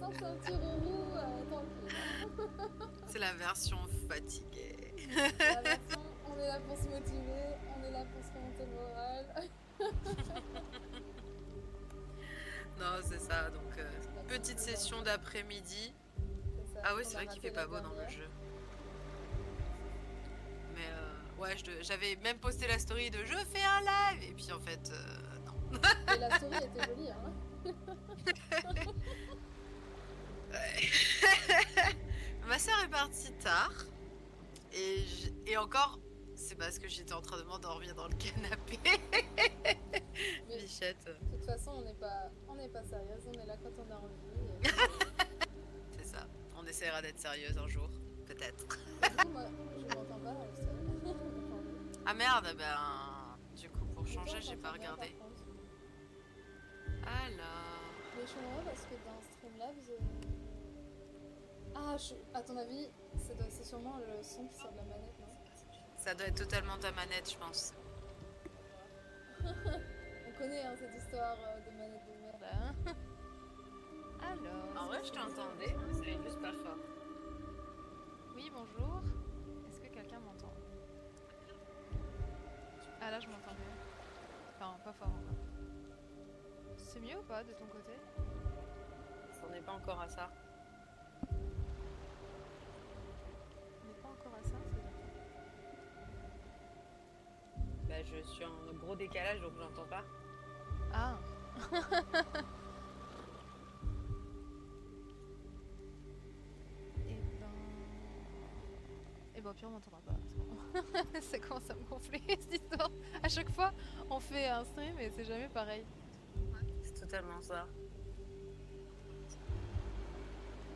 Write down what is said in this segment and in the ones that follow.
Non, c'est un petit rourou tranquille. C'est la version fatiguée. La version, on est là pour se motiver, on est là pour se remonter le moral. Non, c'est ça. Donc, petite session d'après-midi. Ah oui, c'est vrai qu'il fait pas beau dans le jeu. Mais ouais, j'avais même posté la story de je fais un live et puis en fait, non. Et la story était jolie, hein. Ma soeur est partie tard et encore, c'est parce que j'étais en train de m'endormir dans le canapé. Bichette. De toute façon, on n'est pas sérieuse, on est là quand on a envie. Et... C'est ça. On essaiera d'être sérieuse un jour, peut-être. Moi, je m'entends pas avec ça. Ah merde, ben du coup pour changer, j'ai pas regardé. Alors. Mais je suis marrant parce que dans Streamlabs. Ah, à ton avis, c'est sûrement le son qui sort de la manette, non? Ça doit être totalement ta manette, je pense. On connaît hein, cette histoire de manette de merde. Hein. Alors. En vrai, je t'entendais, c'est juste pas fort. Oui, bonjour. Est-ce que quelqu'un m'entend? Ah là, je m'entends mieux. Enfin, pas fort encore. C'est mieux ou pas de ton côté? On n'est pas encore à ça. On n'est pas encore à ça, c'est d'accord. Bah, je suis en gros décalage, donc j'entends pas. Ah. Et ben au pire on m'entendra pas. Ça commence à me gonfler cette histoire. À chaque fois on fait un stream et c'est jamais pareil. C'est totalement ça.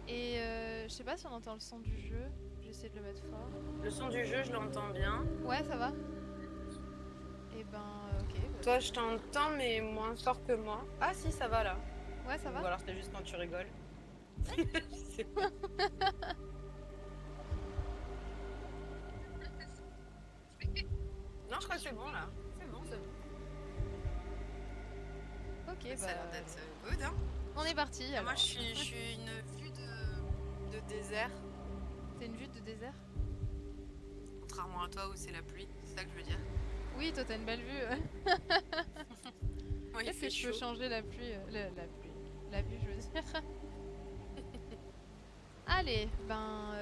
Et je sais pas si on entend le son du jeu. J'essaie de le mettre fort. Le son du jeu, je l'entends bien. Ouais, ça va. Et ben ok. Bah, toi, je t'entends mais moins fort que moi. Ah si, ça va là. Ouais, ça va. Ou alors c'est juste quand tu rigoles. Non, je crois que c'est bon là. C'est bon, c'est bon. Ok, ça bah. a l'air d'être good, hein. On est parti. Alors. Moi, je suis une vue de désert. T'as une vue de désert? Contrairement à toi où c'est la pluie, c'est ça que je veux dire. Oui, toi t'as une belle vue. Oui, peut-être que je peux changer la pluie, la vue, je veux dire. Allez, ben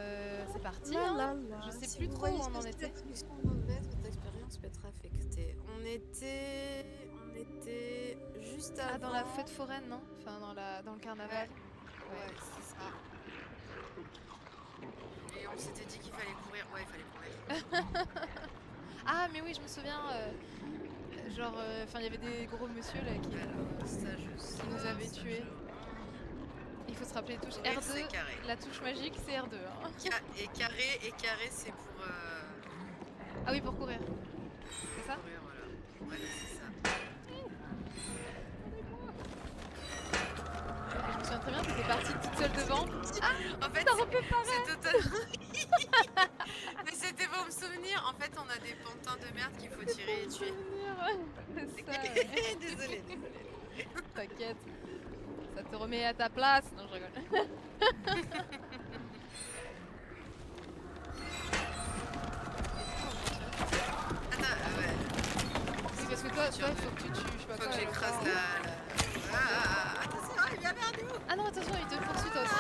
c'est parti. Hein. Je sais plus trop où on en était. Votre expérience peut être affectée. On était juste avant. Ah, dans la fête foraine, non? Enfin, dans le carnaval. Ouais, c'est ça. Et on s'était dit qu'il fallait courir. Ouais, il fallait courir. Ah, mais oui, je me souviens. Genre, enfin, il y avait des gros monsieur là qui nous avaient tués. Il faut se rappeler les touches. R2, la touche magique, c'est R2. Hein. Et carré, c'est pour. Ah oui, pour courir. C'est ça? Courir, voilà. Ouais, c'est ça. Je me souviens très bien, t'étais partie toute seule devant. Ah, en fait, c'est totalement. Mais c'était pour me souvenir. En fait, on a des pantins de merde qu'il faut tirer et tuer. C'est ça. Ouais. Désolée. T'inquiète. Ça te remet à ta place. Non, je rigole. Attends, ouais. Oui, parce que toi, il faut que tu tues. Je sais pas faut que j'écrase la. Attention, il vient vers nous. Ah non, attention, il te poursuit toi aussi.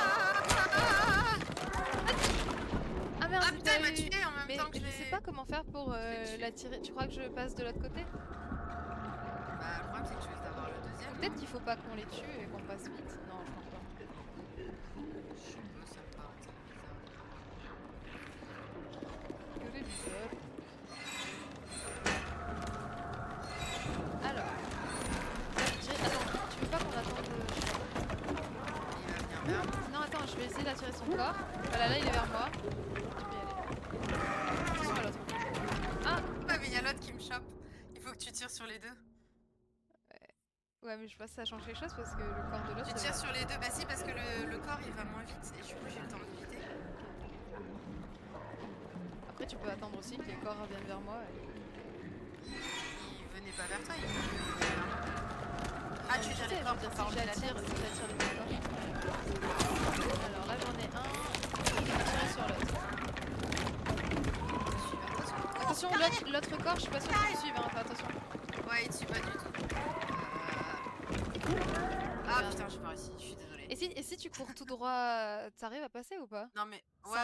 Ah merde, ah putain, il m'a tué en même temps que je sais pas comment faire pour la tirer. Tu crois que je passe de l'autre côté? Bah, le problème, c'est que tu veux avoir le deuxième. Peut-être qu'il faut pas qu'on les tue et qu'on passe vite. Non, je pense pas. Je sais pas, ça me paraît bizarre. Que les bizarres. Alors. Attends, tu veux pas qu'on attende Il va venir vers moi. Non, attends, je vais essayer d'attirer son corps. Voilà, là, il est vers moi. Tu peux y aller. Attention à l'autre. Ah, mais il y a l'autre qui me chope. Il faut que tu tires sur les deux. Ouais, mais je sais pas si ça change quelque chose parce que le corps de l'autre. Tu tires sur les deux, bah si, parce que le corps il va moins vite et du coup j'ai le temps d'éviter. Après, tu peux attendre aussi que les corps reviennent vers moi. Il venait pas vers toi, il venait vers moi. Ah, tu tires les corps pour si j'attire les corps. l'autre corps, je suis pas sûre qu'il me suive, hein, fais attention. Ouais, il te suit pas du tout. Ah putain, j'ai pas réussi, je suis désolée. Et si tu cours tout droit, t'arrives à passer ou pas? Non mais,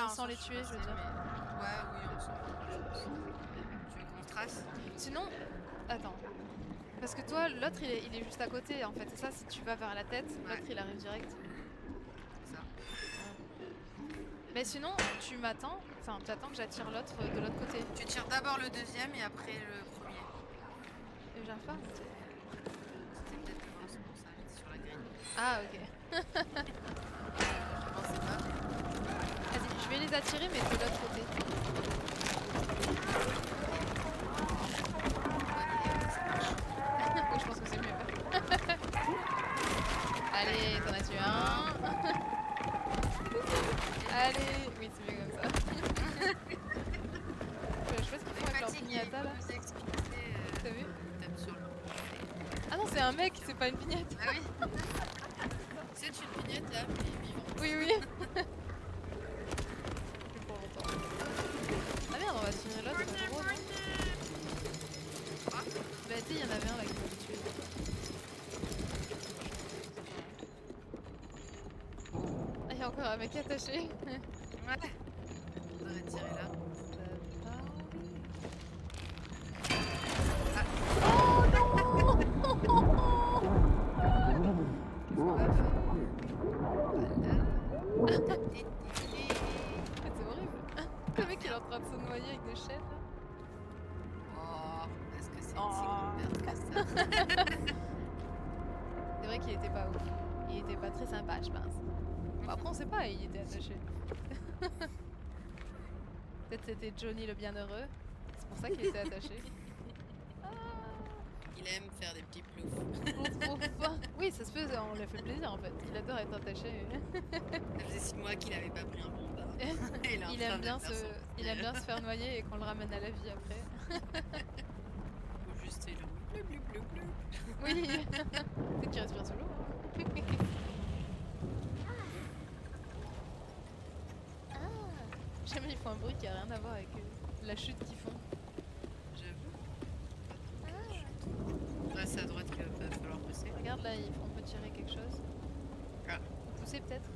Sans les tuer, je veux dire. Ouais, oui, on s'en fout. Tu veux qu'on se trace? Sinon, attends. Parce que toi, l'autre il est juste à côté en fait. C'est ça, si tu vas vers la tête, l'autre il arrive direct. C'est ça. Mais sinon, tu m'attends, enfin tu attends que j'attire l'autre de l'autre côté. Tu tires d'abord le deuxième et après le premier. Et j'arrive pas. C'était peut-être le c'est pour ça, j'étais sur la grille. Ah ok. Je pensais pas. Vas-y, je vais les attirer mais de l'autre côté. Je pense que c'est mieux. Allez, t'en as tué un. Allez, oui c'est mieux comme ça. Je sais pas ce qu'ils font avec leur pignata là. T'as vu? Ah non, c'est un mec, c'est pas une pignette. Ah oui. C'est une pignette là, mais vivante. Oui, oui. Plus pour longtemps. Ah merde, on va tirer l'autre, c'est gros, non? Bah tu sais, il y en avait un là qui m'a tué. Ah, il y a encore un mec attaché. Ouais. On devrait tirer là. C'est horrible. Le mec il est en train de se noyer avec des chaînes là. Oh, est-ce que c'est une si grande merde que ça? C'est vrai qu'il était pas ouf. Il était pas très sympa, je pense. Bon, après on sait pas, il était attaché. Peut-être c'était Johnny le bienheureux. C'est pour ça qu'il était attaché. Il aime faire des petits ploufs. Oui, ça se peut, on lui a fait plaisir en fait. Il adore être attaché. Ça faisait 6 mois qu'il avait pas pris un bon bain. Il aime bien se faire noyer et qu'on le ramène à la vie après. Ou juste c'est le bleu. Oui. C'est que tu respires sous l'eau. Jamais ils font un bruit qui a rien à voir avec la chute qu'ils font. J'avoue. Ouais, c'est à droite qu'il va falloir passer. Regarde là, on peut tirer quelque chose. Ah. Pousser peut-être.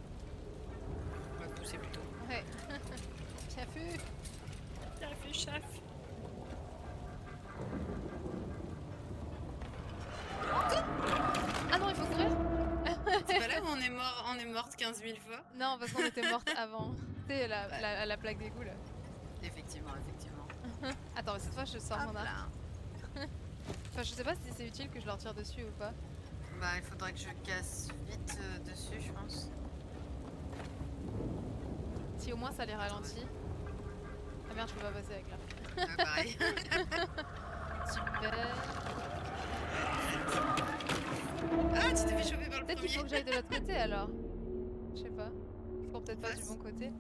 On va pousser plutôt. Ouais. Bien vu. Bien vu, chef. Ah non, il faut courir. C'est pas là où on est morte 15 000 fois? Non, parce qu'on était morte avant. Tu sais, la plaque d'égout là. Effectivement. Attends, mais cette fois je sors mon arc. Enfin, je sais pas si c'est utile que je leur tire dessus ou pas. Bah, il faudrait que je casse vite dessus, je pense. Si au moins ça les ralentit. Ah merde, je peux pas passer avec là. Ouais, pareil. Super. Ah, tu t'es fait choper par le Peut-être qu'il faut premier. que j'aille de l'autre côté alors. Je sais pas. Je cours peut-être pas du bon côté.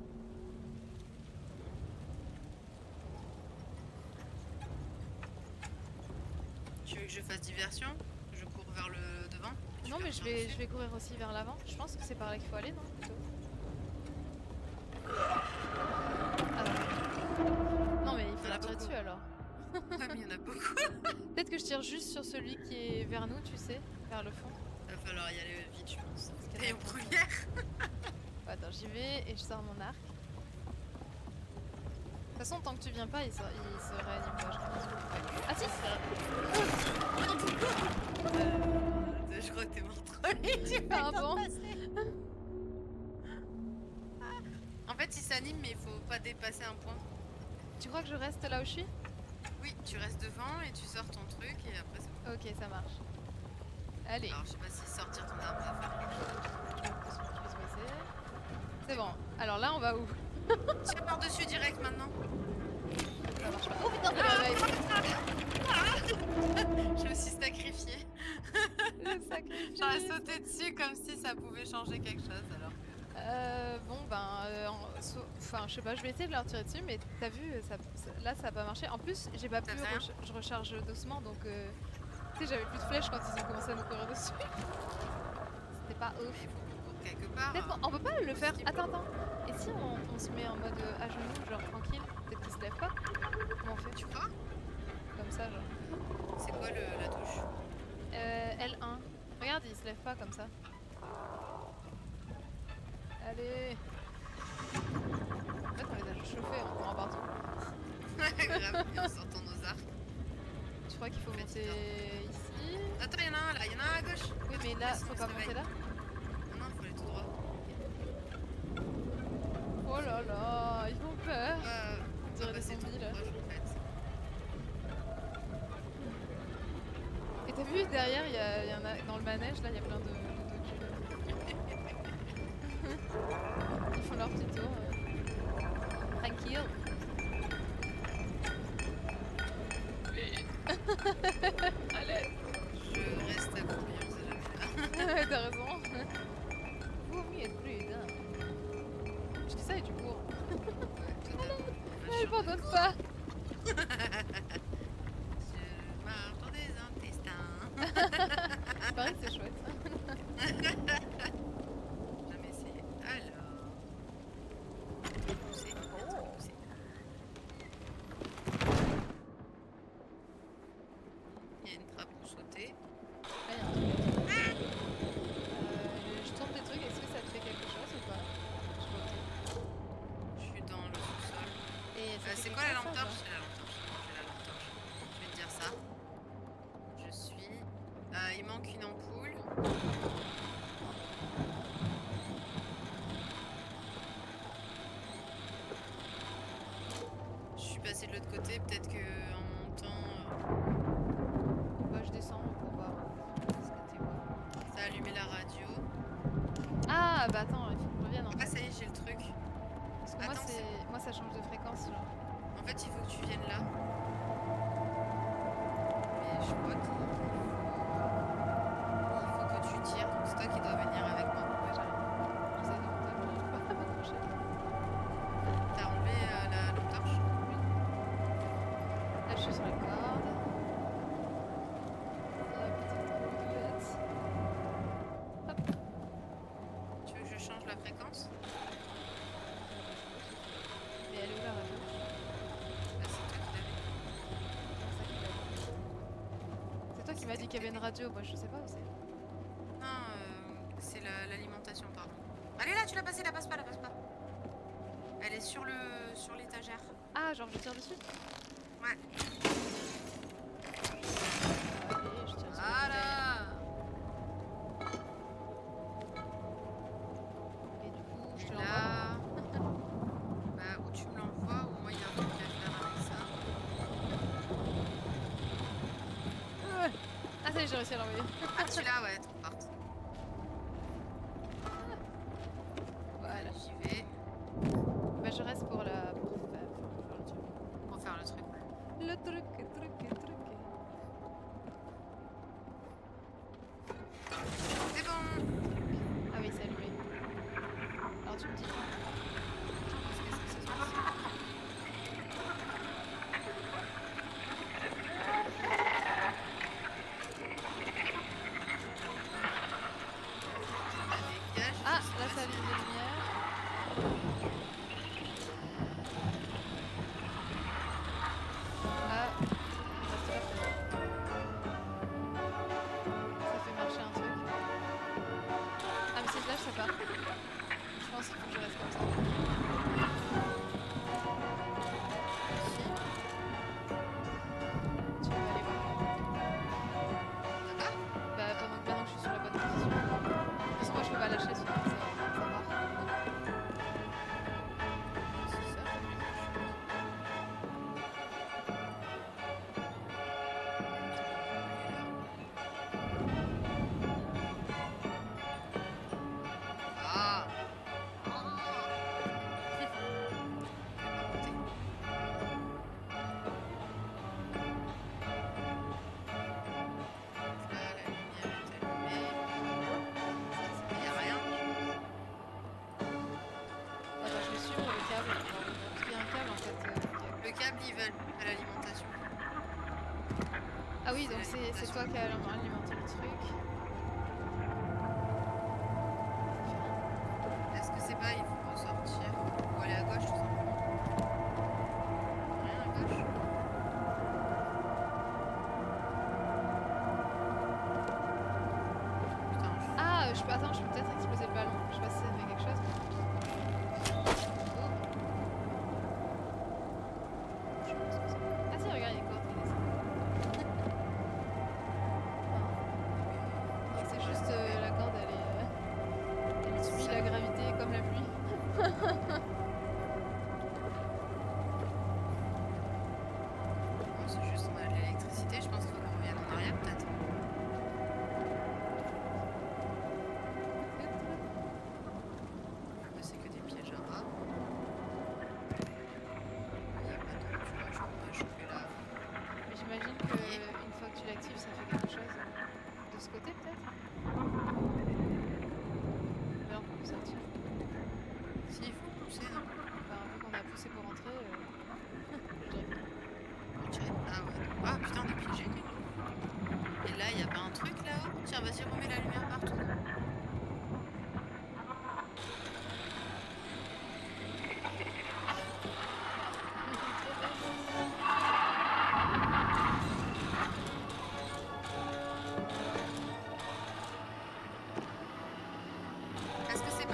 Tu veux que je fasse diversion? Je cours vers le devant? Non, mais je vais courir aussi vers l'avant. Je pense que c'est par là qu'il faut aller, non? Plutôt. Ah non, mais il faut la tirer dessus alors. Ouais, mais il y en a beaucoup. Peut-être que je tire juste sur celui qui est vers nous, tu sais, vers le fond. Il va falloir y aller vite, je pense. qu'il y Et en a en beaucoup. première. Attends, j'y vais et je sors mon arc. De toute façon, tant que tu viens pas, il se réanime pas, je pense. Ah si, Je crois que t'es morte. pardon. En fait, il s'anime, mais il faut pas dépasser un point. Tu crois que je reste là où je suis? Oui, tu restes devant et tu sors ton truc et après c'est bon. Ok, ça marche. Allez, Alors, je sais pas si sortir ton arme va faire quelque chose. je peux se passer. C'est bon. Alors là, on va où? Tire par-dessus direct maintenant. Ça marche pas. Oh putain, c'est le réveil. Je me suis sacrifiée. Le sacrifice. J'aurais sauté dessus comme si ça pouvait changer quelque chose alors que... Bon ben, enfin je sais pas, je vais essayer de leur tirer dessus, mais t'as vu, là ça a pas marché. En plus, j'ai pas pu, je recharge doucement, donc tu sais, j'avais plus de flèches quand ils ont commencé à nous courir dessus. C'était pas ouf. Il faut qu'on court quelque part. Peut-être on peut pas le faire. Attends. Et si on se met en mode à genoux, genre tranquille, peut-être qu'ils se lèvent pas? Comment on fait? Tu crois? comme ça, genre. C'est quoi la touche? L1. Regarde, il se lève pas comme ça. Allez. En fait, on les a juste chauffés en courant partout. Grave, et en sortant nos arcs. Je crois qu'il faut monter ici. Attends, y'en a un là, y'en a un à gauche. Oui, mais là, faut pas monter là. Non, faut aller tout droit. Oh là là, ils font peur. On dirait des c'est zombies trop là. proche, en fait. Et t'as vu derrière, il y en a dans le manège, là, il y a plein de docu. Ils font leur petit tour. Tranquille. Allez. Je reste accroupi, on sait jamais. Ouais, t'as raison. Vaut mieux être prudent. Je dis ça et tu cours. Ouais, totalement. Elle pardonne pas. Je marche dans des intestins. Il paraît que c'est chouette. Jamais essayé. Alors. Pousser. Pousser. Il y a une trappe pour sauter. Là, il y a un truc. Je tourne des trucs, est-ce que ça te fait quelque chose ou pas? Je vois pas. Je suis dans le sous-sol. Et ça fait C'est quelque quoi la chose, lampe ça, torche? ou C'est la lampe torche. J'ai la lampe torche. Je vais te dire ça. Je suis. Il manque une ampoule. Je suis passée de l'autre côté, peut-être que en montant, pas? Bah, je descends pour voir ce que t'es où. ça a allumé la radio. Ah, bah attends, il faut qu'on revienne en Ah fait. ça y est, j'ai le truc. Parce que attends, moi, ça change de fréquence, genre. En fait, il faut que tu viennes là. Mais je crois qu'il faut que tu tires. Donc c'est toi qui dois venir avec moi. Ouais, j'arrive. J'essaie de monter, mais j'arrive pas à m'accrocher. T'as enlevé la lampe torche? Là, je suis sur la corde. La petite boulette. Hop. Tu veux que je change la fréquence? Mais elle est où la radio? Bah, c'est toi qui l'avais. C'est toi qui m'as dit qu'il y avait une radio, moi je sais pas où c'est. Non, c'est l'alimentation, pardon. Allez là, tu l'as passée, la passe pas, la passe pas. Elle est sur l'étagère. Ah, genre je tire dessus? Ouais. Allez, je tire dessus. Voilà. Et du coup, je Et te là, l'envoie. bah où tu me l'envoies, ou moi il y a un truc à faire avec ça. Ah, ça y est, j'ai réussi à l'envoyer. Ah tu l'as, ouais, trop forte. Voilà. J'y vais Bah, je reste pour la. Pour faire le truc. pour faire le truc. Le truc. C'est bon. Ah oui, c'est allumé. Alors tu me dis. Qu'est-ce que ça se passe? Dégage, Ah, je sais là pas ça si- allume des lumières. Ah, reste là. Ça fait marcher un truc. Ah, mais si je lâche, ça part. Je pense qu'il faut que je reste comme ça. Tu vas aller voir. Ah, Bah, pendant que je suis sur la bonne position. Parce que moi, je peux pas lâcher, sinon ça part. c'est ça, j'ai vu quelque chose. Ah. Attends, je me suis pour le câble. Parce qu'il y a un câble en fait. Le câble, il va à l'alimentation. Ah oui, donc c'est toi qui as alimenté le truc. Est-ce que c'est pas, il faut ressortir ou aller à gauche tout simplement? Rien à gauche?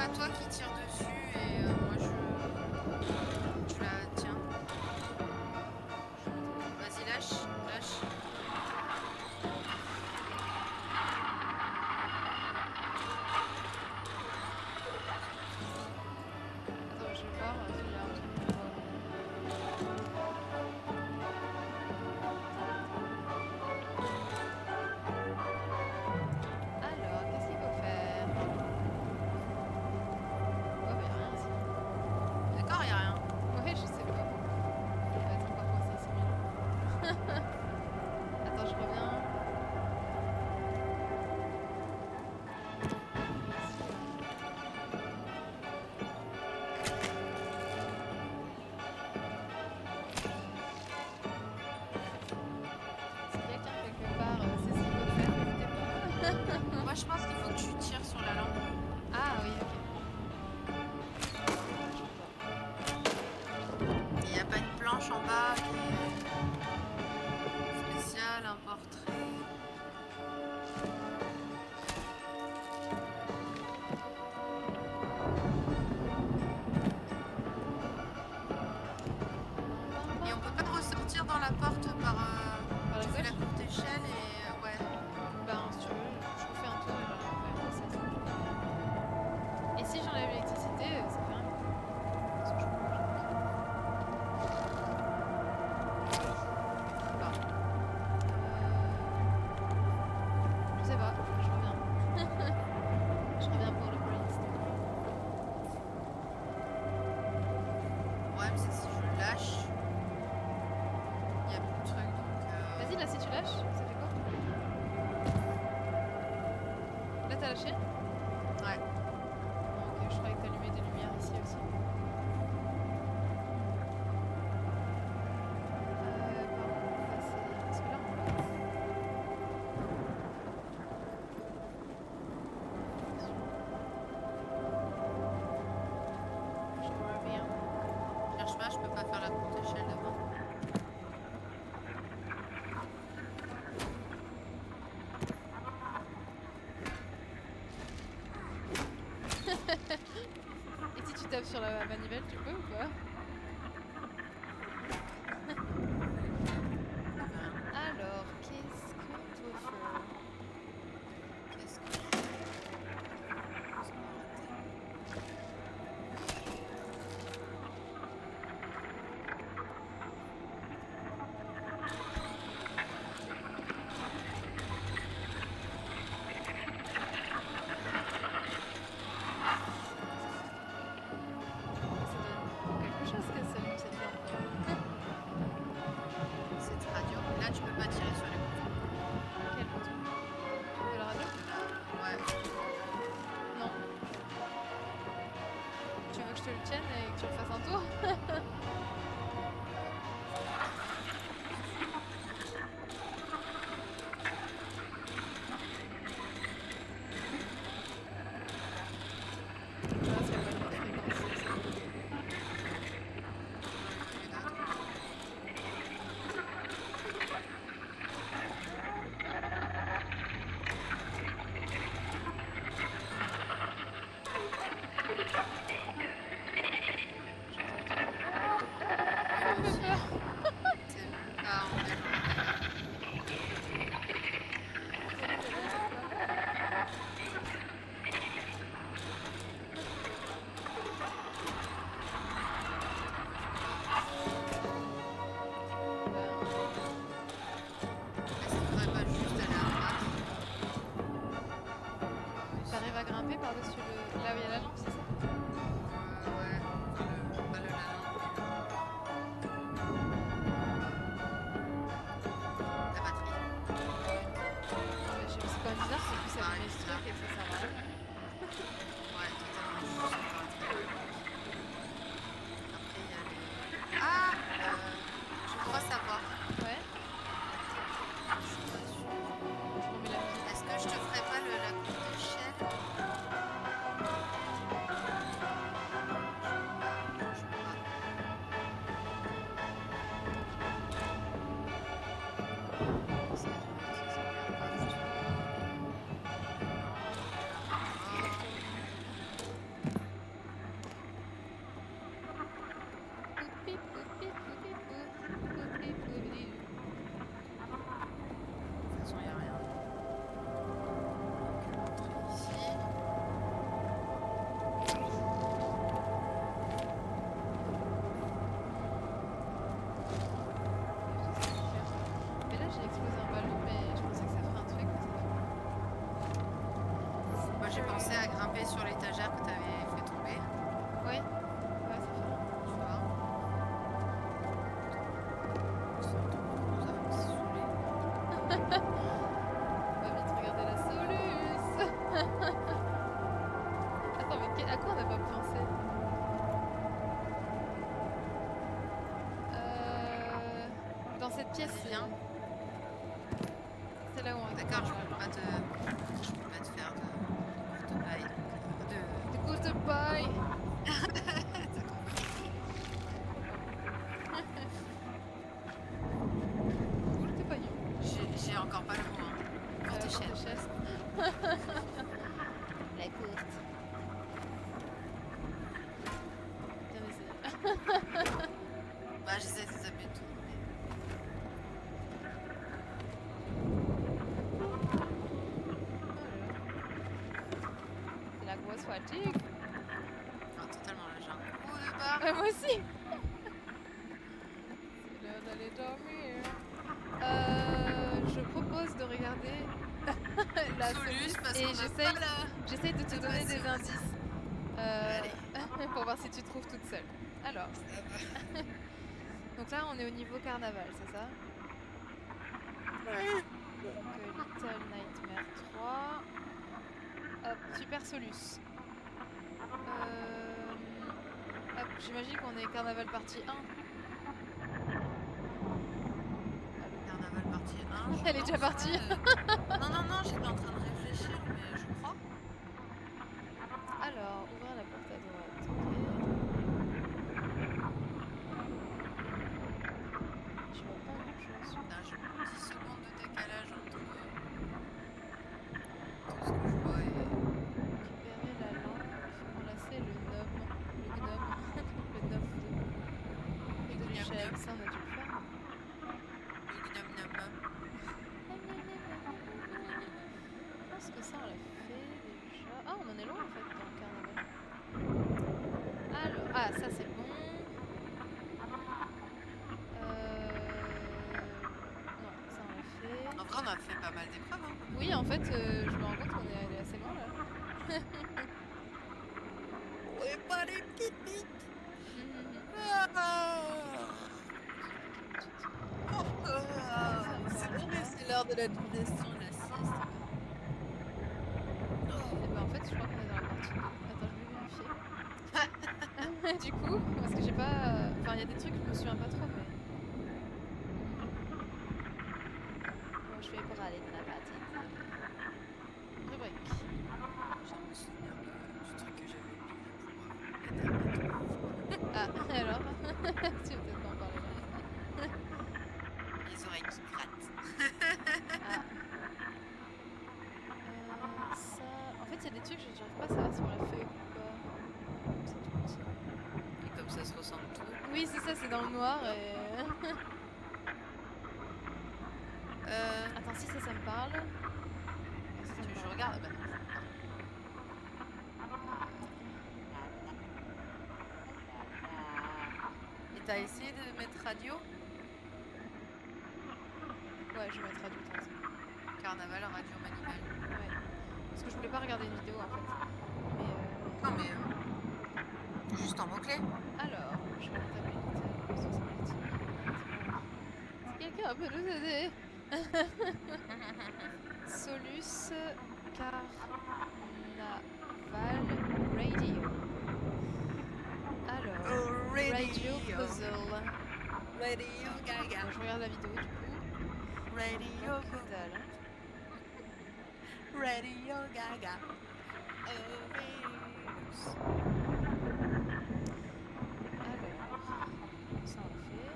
Bah toi qui tires dessus et moi je la tiens. Vas-y lâche. Attends, je vais voir s'il y a un truc pour... Alors, qu'est-ce qu'il faut faire? Oh, bah y'a rien ici. D'accord, y a rien. Ouais, je sais pas. Ça va être encore coincé, c'est mieux. Attends, je reviens. Si quelqu'un quelque part sait ce qu'il faut faire, n'hésitez pas. Moi je pense qu'il faut que tu tires sur la lampe. Ah oui, ok. Il n'y a pas une planche en bas qui est spéciale, un portrait. Et on peut pas ressortir dans la porte par Par la tu fais la gauche? courte échelle et ouais. Ben, si tu veux, je refais un tour et j'enlève ça. Et si j'enlève l'électricité, ça fait rien. Parce que je comprends, je sais pas, je reviens. Je reviens pour le police. Le problème c'est que si je lâche, il n'y a plus de truc donc. Vas-y, là, si tu lâches, ça fait quoi? Là, t'as lâché? Ouais. Ok, je croyais que t'allumais des lumières ici aussi. Par où on peut passer? Parce que là, on bloque. Je reviens. Cherche pas, je peux pas faire la courte échelle devant. Et si tu tapes sur la manivelle, tu peux ou pas? Alors, qu'est-ce qu'on doit faire? Qu'est-ce que Ça donne quelque chose qu'elle s'allume cette lampe. cette radio? Là tu peux pas tirer sur les boutons. Quel bouton? De la radio? Ouais. Non. Tu veux que je te le tienne et que tu refasses un tour? Là, c'est pas une fréquence, c'est ça. À quoi on n'a pas pensé? Dans cette pièce, Vas-y, viens. C'est là où on est. D'accord, je peux pas te faire de paille. De courte paille. Courte paille. J'ai encore pas le mot. Hein. Courte échelle. La courte. Bah j'essaie de taper tout. C'est la grosse fatigue. Ah, totalement là, j'ai un coup de barre. Moi aussi. C'est l'heure d'aller dormir. Je propose de regarder la Solus parce et qu'on a pas la... j'essaye de te de donner des passer indices pour voir si tu trouves toute seule. Alors, donc là on est au niveau carnaval, c'est ça? Donc Little Nightmare 3. Hop, Super Solus. Hop, j'imagine qu'on est carnaval partie 1. Carnaval partie 1. Elle est déjà partie. Non, j'étais en train de réfléchir, mais je crois. Alors, ouvrir la porte à droite. Ok. Je vois pas grand chose. Là, j'ai 10 secondes de décalage entre tout ce que je vois et... Récupérer la lampe. Enlacer le gnome. Le gnome de l'échelle. Ça, on a dû le faire. Le gnome gnome. Je pense que ça, on l'a fait déjà. Ah, on en est loin en fait dans le carnaval. Alors, ah, ça c'est bon. Non, ça on l'a fait. En vrai, on a fait pas mal d'épreuves. Hein. Oui, en fait, je me rends compte qu'on est allé assez loin là. Ouais, pas les petites bites. C'est l'heure de la digestion, la sieste. Et ben en fait, je crois qu'on est dans la partie 2. Attends, je vais vérifier. Du coup, parce que j'ai pas... Enfin, il y a des trucs que je me souviens pas trop, mais... Bon, je vais pour aller dans la partie 2. Rubrique. Je me souviens du truc que j'avais oublié pour Ah, alors tu veux peut-être pas en parler là. les oreilles qui grattent. Ah. Ça... En fait, il y a des trucs, j'arrive pas à savoir si on l'a fait ou pas. C'est tout petit. Et comme ça se ressemble tout. Oui, c'est ça, c'est dans le noir et... Attends, si ça me parle. Si tu veux, je regarde. Bah, et t'as essayé de mettre radio? Ouais, je vais mettre radio de toute façon. Carnaval, radio, manimal. Ouais. Parce que je voulais pas regarder une vidéo en fait. Mais Non mais juste en mots-clés. alors, je vais taper si quelqu'un peut nous aider. Solus Carnaval Radio. Alors, Radio Puzzle. Radio Gaga. Bon, je regarde la vidéo du coup. Radio Que dalle, hein. Radio Gaga. Alors, ça on le fait.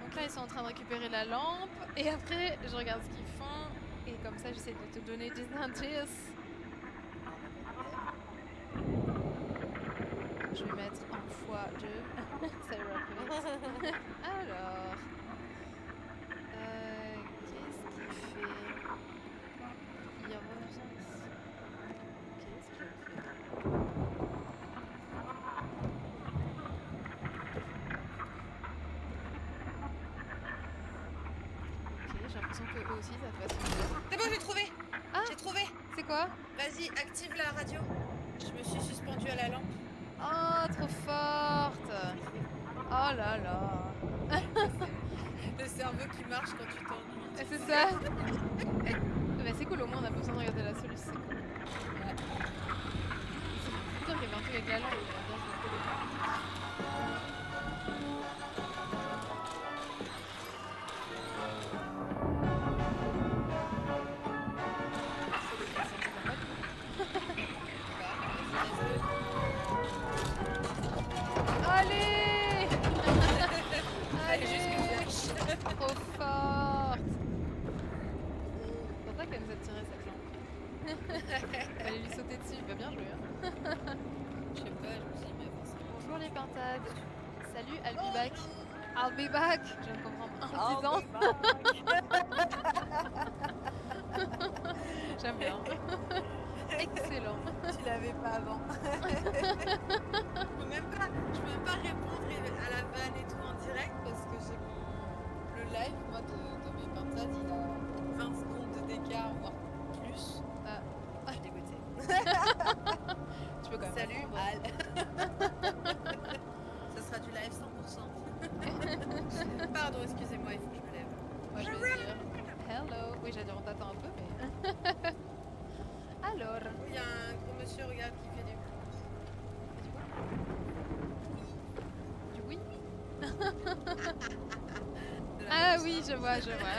Donc là ils sont en train de récupérer la lampe et après je regarde ce qu'ils font et comme ça j'essaie de te donner des indices. Je vais mettre en x2, ça ira plus vite. Alors, qu'est-ce qu'il fait? Il revient ici. Qu'est-ce qu'il fait? Ok, j'ai l'impression que eux aussi ça fasse. C'est bon, j'ai trouvé. Ah, J'ai trouvé. c'est quoi? Vas-y, active la radio. Je me suis suspendue à la lampe. Oh, trop forte! Oh là là! Le cerveau qui marche quand tu t'ennuies. C'est ça? Mais c'est cool, au moins on a pas besoin de regarder la solution, c'est cool. Ouais. C'est putain qu'il y avait un truc avec la langue, bien Allez. Allez, trop forte. C'est pour ça qu'elle nous a tiré cette jambe. Fallait lui sauter dessus, il va bien jouer. Hein. Je sais pas, je me suis dit, mais forcément. Bonjour les pintades. Salut, I'll be back. I'll be back. Je viens de comprendre en 10 ans. J'aime bien. Excellent. Tu l'avais pas avant. Je peux même pas répondre à la vanne et tout en direct parce que j'ai le live moi de mes pintades, il a 20 secondes d'écart voire plus. Je suis dégoûtée. Tu peux quand même. Salut Al. Ce sera du live 100%. Pardon, excusez-moi, il faut que je me lève. Moi je vais dire hello. Oui, j'allais dire on t'attend un peu mais. Alors. Il y a un gros monsieur, regarde, qui fait du oui. Ah oui, je vois.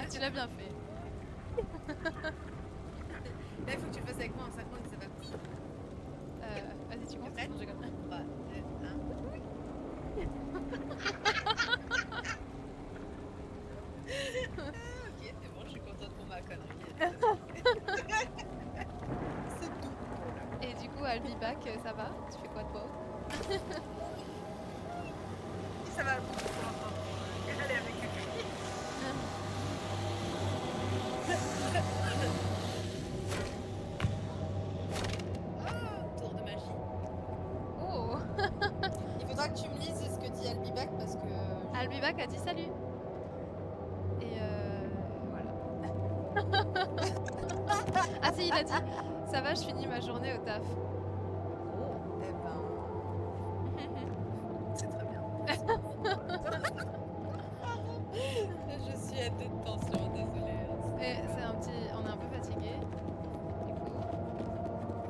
Tu l'as bien fait. Là, il faut que tu le fasses avec moi en synchrone, c'est pas cool. Vas-y, tu comptes. Prête ? Non, je rigole. 3, 2, 1. Ok, c'est bon, je suis contente pour ma connerie. C'est tout. Et du coup, I'll be back, ça va? Tu fais quoi de beau? Ça va. Allez, avec le cri. Tour de magie. Oh. Il faudra que tu me lises ce que dit Albibac parce que. I'll be back a dit salut. Et voilà. Ah si, il a dit ça va, je finis ma journée au taf. Oh, eh ben. C'est très bien. Je suis à toute tension, désolée. Et c'est un petit. On est un peu fatigué. Du coup.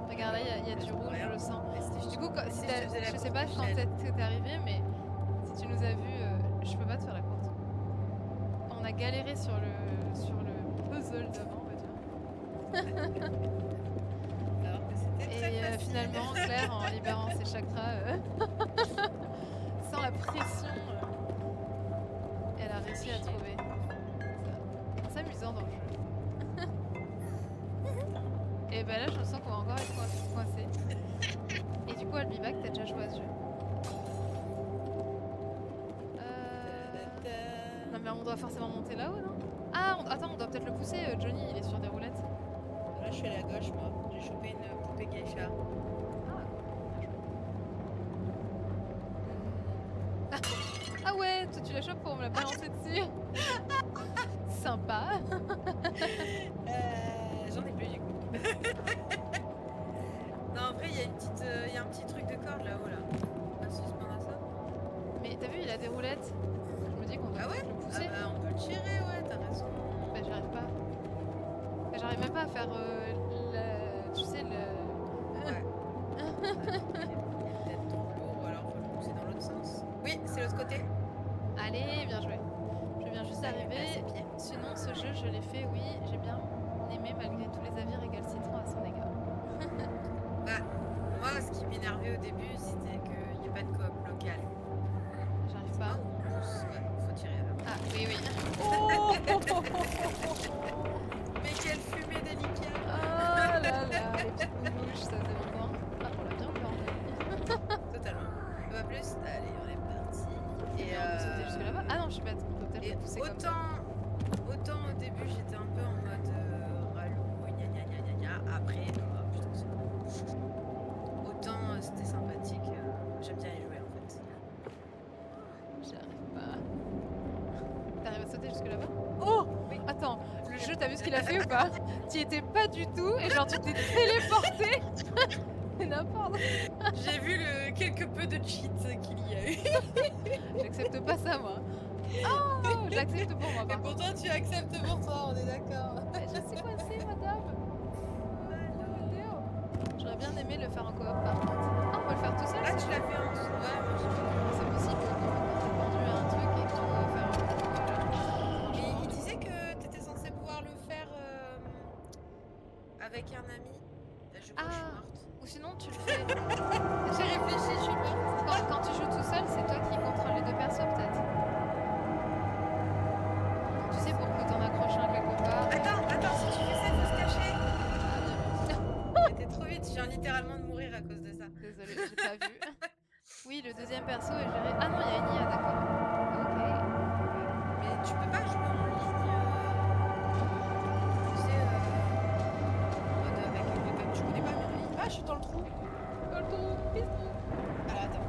Regarde là, il y a du rouge, je le sens. Du coup, si je sais pas quand t'es arrivé, mais si tu nous as vus, je peux pas te faire la courte. On a galéré sur le puzzle devant, on va dire. Alors que c'était très Et facile. finalement, Claire, en libérant ses chakras, sans la pression, elle a réussi à trouver. C'est amusant dans le jeu. Et bah là, je sens qu'on va encore être coincé. Et du coup, I'll be back, t'as déjà joué à ce jeu? Non mais on doit forcément monter là-haut, non? Ah, attends, on doit peut-être le pousser, Johnny, il est sur des roulettes. Là, je suis à la gauche, moi. J'ai chopé une poupée geisha. Ah ouais, toi tu la chopes pour me la balancer dessus. Sympa. J'en ai plus du coup. Non, après, il y a un petit truc de corde là-haut, là. On va se suspendre à ça. Mais t'as vu, il a des roulettes. Je me dis qu'on doit Ah ouais, le pousser. Ah bah, on peut le tirer, ouais, t'as raison. Bah j'arrive pas. Bah, j'arrive même pas à faire tu sais le... Ouais. Il est peut-être trop lourd, ou alors faut le pousser dans l'autre sens. Oui, c'est l'autre côté. Allez, bien joué. Je viens juste d'arriver. Pieds. Sinon, ce jeu, je l'ai fait, oui, j'ai bien aimé malgré tous les avis récalcitrants à son égard. Bah, moi, ce qui m'énervait au début, c'était qu'il n'y a pas de coop local. J'arrive pas. Ouais, faut tirer là. Ah, oui, oui. Mais quelle fumée délicate! Oh là là, les petites mouches, ça faisait longtemps. Ah, on l'a bien planté. Totalement. Pas plus? Allez, on est parti. Et On peut sauter jusque là-bas. Ah non, je suis bête. On peut peut-être et le pousser comme ça. autant au début, j'étais un peu en mode ralou, gna gna gna gna gna. Après, oh, putain, c'est bon. Autant c'était sympathique. J'aime bien y jouer en fait. J'arrive pas. T'arrives à sauter jusque là-bas? Oh! Oui. Attends, le jeu, t'as vu ce qu'il a fait ou pas? T'y étais pas du tout et genre tu t'es téléporté. C'est n'importe. J'ai vu quelque peu de cheat qu'il y a eu. J'accepte pas ça moi. Oh, je l'accepte pour moi, Et par contre. pourtant, tu acceptes pour toi, on est d'accord. Je suis coincée, madame. J'aurais bien aimé le faire en coop, par contre. Ah, on va le faire tout seul. Là, tu l'as fait en dessous. Ouais, moi j'ai fait. C'est possible quand t'es pendu à un truc et que tu dois faire un truc. Mais il disait que t'étais censé pouvoir le faire avec un ami. Je crois que je suis morte. Ou sinon, tu le fais. J'ai réfléchi, je suis morte. Quand tu joues tout seul, c'est toi qui contrôles les deux persos, peut-être. Tu sais, pour que t'en accroches un quelque part. Attends, si tu fais ça, il faut se cacher. Ah, bien vu. C'était trop vite, je viens littéralement de mourir à cause de ça. Désolée, j'ai pas vu. Oui, le deuxième perso est géré. Ah non, il y a une IA, d'accord. Ok. Mais tu peux pas jouer en ligne, tu sais, en mode avec une webcam, tu connais pas Myrlie? Ah, je suis dans le trou. Dans le trou, bisous. Alors attends,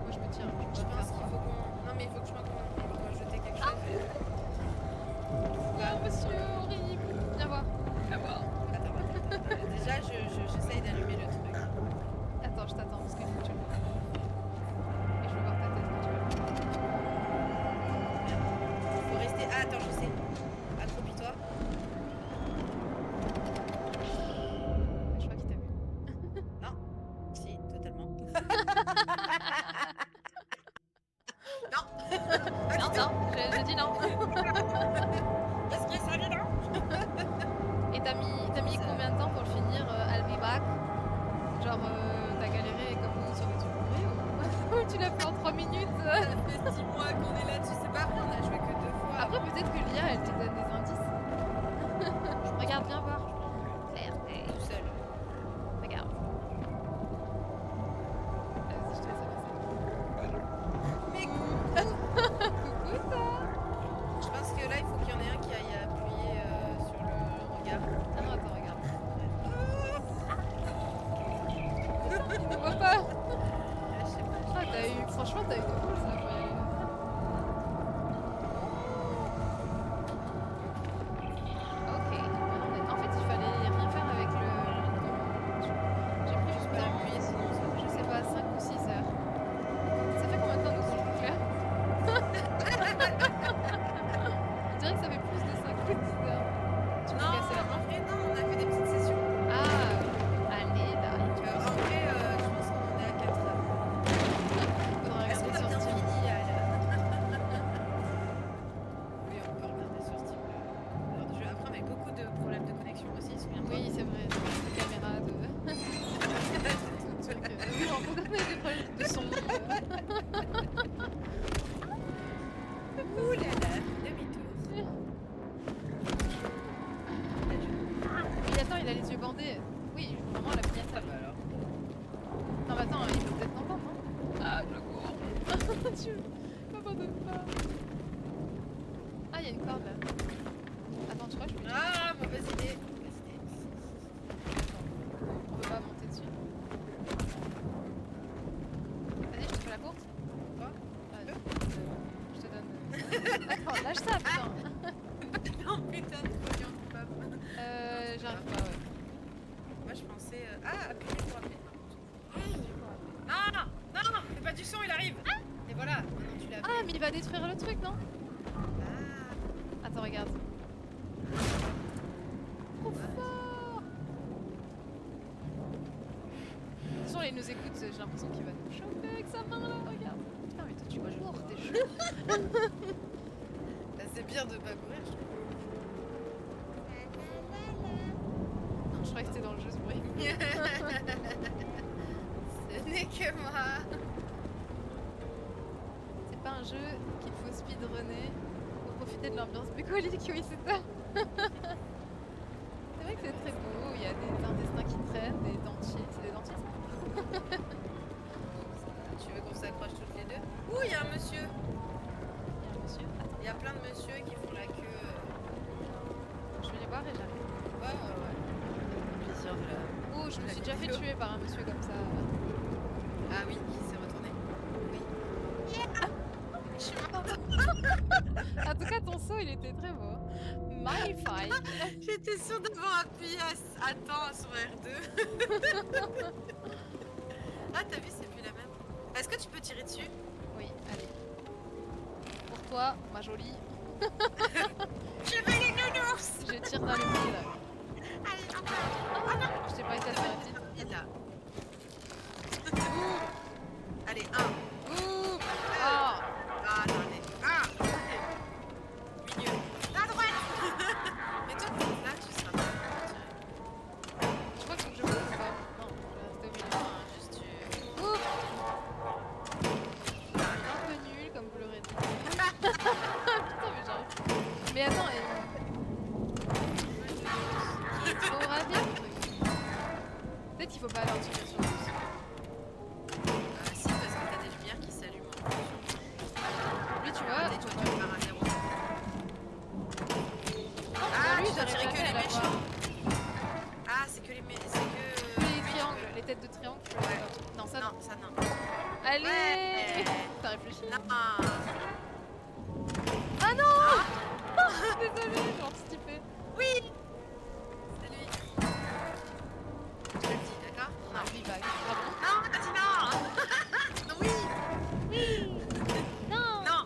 Moi, je me tiens. je pense qu'il faut qu'on... Non mais il faut que je m'accorde, on doit jeter quelque chose. Ah, monsieur, horrible. Viens voir. Viens voir. Attends. Déjà, j'essaye d'allumer le truc. Attends, je t'attends parce qu'il faut que tu le vois. Et je veux voir ta tête quand tu vas le voir. Faut rester... Ah, attends, je sais. Accroupis-toi. Je crois qu'il t'a vu. Non. Si, totalement. Non. Non, j'ai dit non. Est-ce que ça vient là? Et t'as mis combien de temps pour le finir, I'll be back? Genre, t'as galéré comme nous sur des trucs pourris ou tu l'as fait en 3 minutes? Ça fait 6 mois qu'on est là-dessus, c'est pas vrai, on a joué que 2 fois. Après, peut-être que l'IA, elle te donne des indices. Regarde, viens voir. Claire, tout seul. regarde. Vas-y, je te laisse avancer. Mais Coucou, toi. je pense que là, il faut qu'il y en ait un qui aille appuyer sur le regard. Ah non, attends, regarde. Il ne voit pas. Ah, je sais pas. Ah, franchement, t'as eu de pouces là pour y aller. Ok. En fait, il fallait rien faire avec le. J'ai pris juste Pas temps, appuyer sinon ça. je sais pas, 5 ou 6 heures. Ça fait combien de temps nous qu'on joue, Claire? On dirait que ça fait plus de 5 ou 6 heures. Tu Non, m'as cassé la main? en vrai, non, on a fait des petites sessions. Ah, allez là. En vrai, je pense qu'on en est à 4 heures. Faudra Est-ce qu'on regarder a sur bien Steam. fini, Al? Oui, on peut regarder sur Steam l'heure du jeu. Après, on a eu beaucoup de problèmes de connexion aussi, souviens-toi. Oui, c'est vrai. De caméra, de. Tout truc. Oui, on peut connaître des problèmes de son. Ouh là là, demi-tour. Mais attends, il a les yeux bandés. Oui, il joue vraiment à la pignata. Ah bah alors. Non, mais attends, il peut peut-être t'entendre, non? Ah, je cours. Tu m'abandonnes pas. Ah, il y a une corde là. Attends, tu crois que je peux. Ah, mauvaise idée. On peut pas monter dessus. Vas-y, je te fais la course. Quoi? Je te donne. Attends, lâche ça, putain. Non, putain, trop bien, coupable. J'arrive pas, ouais. Moi, je pensais... Ah, appuyer pour appuyer. Non, non, fais pas du son, il arrive. Et voilà, maintenant tu l'as Ah, mais il va détruire le truc, non? Ah, Attends, regarde. Trop fort! De toute façon, il nous écoute, j'ai l'impression qu'il va nous choper avec sa main là, regarde. Putain, mais toi tu vois lourd, t'es chaud. bah, c'est bien de pas courir, je trouve. Je croyais que c'était dans le jeu ce bruit. Ce n'est que moi. C'est pas un jeu qu'il faut speedrunner pour profiter de l'ambiance bucolique, oui, c'est ça. C'est vrai que c'est très beau, il y a des intestins qui traînent, des dentiers. C'est des dentiers ça? Tu veux qu'on s'accroche toutes les deux? Ouh, il y a un monsieur. Il y a un monsieur. Attends, Il y a plein de messieurs qui font la queue. je vais les voir et j'arrive. Ouais. Plaisir de la... Oh, je me suis déjà fait tuer par un monsieur comme ça. Ah oui, qui s'est retourné. Oui. Je suis morte. En tout cas, ton saut, il était très beau. Magnifique. J'étais sûre d'avoir appuyé à temps sur R2. Ah, t'as vu, c'est plus la même. Est-ce que tu peux tirer dessus? Oui, allez. toi, ma jolie. Je veux les nounours. Je tire dans le pied là. Allez, Je t'ai pas été assez rapide. il est là. Allez, 1. Ouh. Ah. Ah, attendez. Ah, milieu. À droite. Mais toi, là, tu seras pas. Je crois que je bouge ou pas. Non, je vais rester au milieu. Juste tu... Ouh. Un peu nul comme vous l'aurez dit. Putain mais j'arrive. Mais attends, il est trop rapide le truc. Peut-être qu'il faut pas aller en dessous de la surface. Si, parce que t'as des lumières qui s'allument en fonction. Lui tu vois, Regardez, toi, tu pars à 0. Ah, Ah, lui, tu dois j'arrive tirer que jamais à les la voir. méchants. Ah, c'est que les méchants. C'est que... Les triangles, les têtes de triangle. tu vois. Ouais. Non, ça Non, non. ça non. Allez. Ouais. T'as réfléchi? Non. Ah non. Désolée, j'ai anticipé. Oui. C'est lui. Je te le dis, d'accord? Non, feedback. Ah bon? Non, t'as dit non. Non, oui. Non. Non.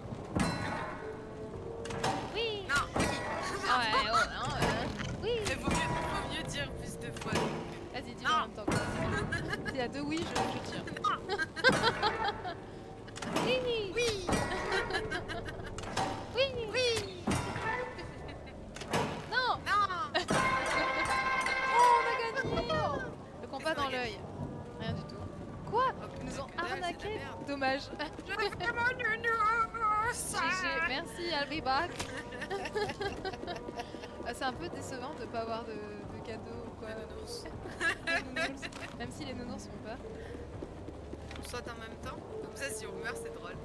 Oui. Non, oui. Ah ouais, oh non. Oui. Mais vaut mieux dire plus de fois. Vas-y, dis-le Non. en même temps. S'il y a deux oui, je tire. Non. Oui. Oui. Oui. Oui. Non. Non. Oh, on a gagné. Le combat Qu'est-ce qu'on dans a gagné? l'œil. Rien du tout. Quoi? Oh, Ils nous ont que dalle, c'est de la arnaqué. merde. Dommage. Je veux mon nounours. GG. Merci, I'll be back. C'est un peu décevant de pas avoir de cadeaux ou quoi. Le nounours. De nounours. Même si les nounours font peur. On saute en même temps. Comme ça, si on meurt, c'est drôle.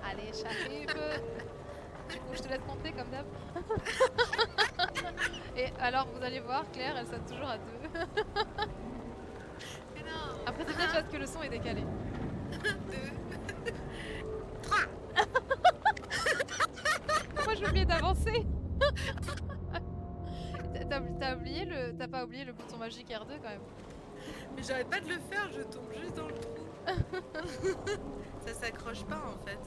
Allez, j'arrive. Du coup, je te laisse compter comme d'hab. Et alors, vous allez voir, Claire, elle saute toujours à deux. Mais non. Après, c'est peut-être parce que le son est décalé. 2. 3. Moi, j'ai oublié d'avancer. T'as pas oublié le bouton magique R2 quand même. Mais j'arrête pas de le faire, je tombe juste dans le trou. Ça s'accroche pas en fait.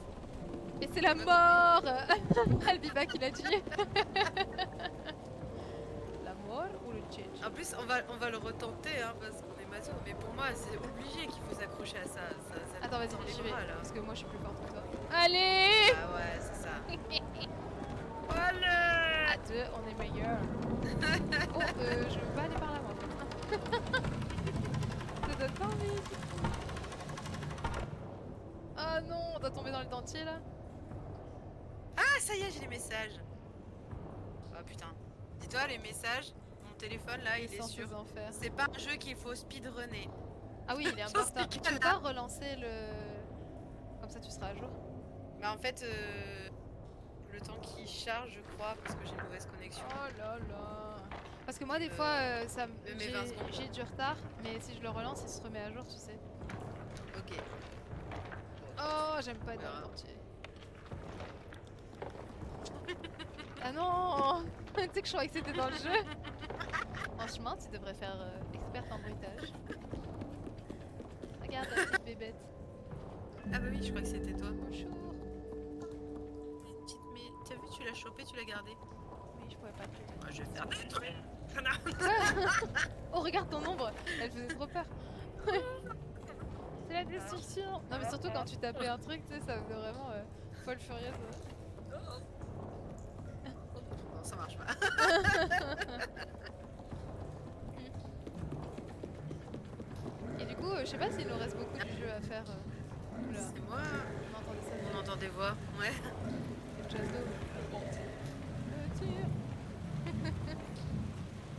Et c'est la mort. Albiba qui l'a tué. La mort ou le change? En plus, on va le retenter hein, parce qu'on est maso. Mais pour moi, c'est obligé qu'il faut s'accrocher à ça. Attends, vas-y, dans les j'y vais. bras, là. Parce que moi, je suis plus forte que toi. Allez. Ah ouais, c'est ça. Allez. À deux, on est meilleurs. Oh, je veux pas aller par là, moi. Ça donne pas envie. Ah non, on doit tomber dans le dentier là. Ah, ça y est, j'ai les messages. Oh putain. Dis-toi, les messages, mon téléphone là, il est Descente sur. aux enfers. C'est pas un jeu qu'il faut speedrunner. Ah oui, il est un peu J'en en retard. sais Tu peux qu'à pas relancer le. Comme ça, tu seras à jour. Bah en fait, le temps qui charge, je crois, parce que j'ai une mauvaise connexion. Oh là là. Parce que moi, des fois, me met 20 secondes. j'ai du retard, mais si je le relance, il se remet à jour, tu sais. Ok. Oh, j'aime pas être dans le dentier. Ah non. Tu sais que je croyais que c'était dans le jeu. Franchement, tu devrais faire experte en bruitage. Regarde la petite bébête. Ah bah oui, je crois que c'était toi. Bonjour. Mais t'as vu, tu l'as chopé, tu l'as gardé. Oui, je pourrais pas te tuer. Moi, je vais faire des trucs. Oh, regarde ton ombre. Elle faisait trop peur. C'est la destruction. Non, mais surtout quand tu tapais un truc, tu sais, ça faisait vraiment folle furieuse. Non, ça marche pas. Et du coup, je sais pas s'il nous reste beaucoup du jeu à faire. Oula, C'est moi. on entendait ça. On entend des voix. Ouais. Quelque chose d'eau. Le tir.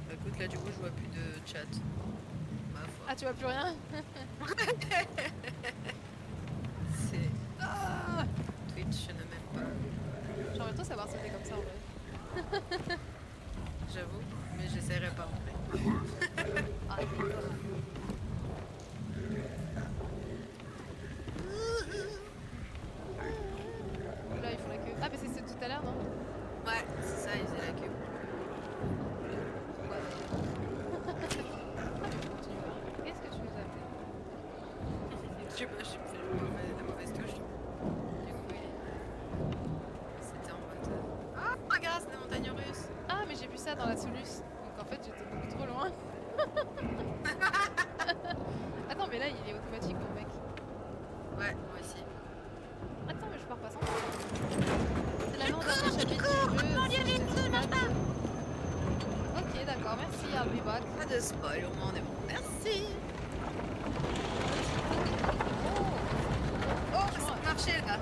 Bah, écoute, là, du coup, je vois plus de chat. Ma foi. Ah, tu vois plus rien? C'est Ah, Twitch, je ne m'aime pas. j'aimerais trop savoir si c'était comme ça en vrai. J'avoue, mais j'essaierai pas en vrai. Ah, là, ils font la queue. Ah, mais c'est tout à l'heure, non? Ouais, c'est ça, ils faisaient la queue. Qu'est-ce que tu nous as fait? Je sais pas, j'ai fait la mauvaise touche. Du coup, I'll be back. Pas de spoil, au moins on est bon. Merci. Oh, ça a marché là.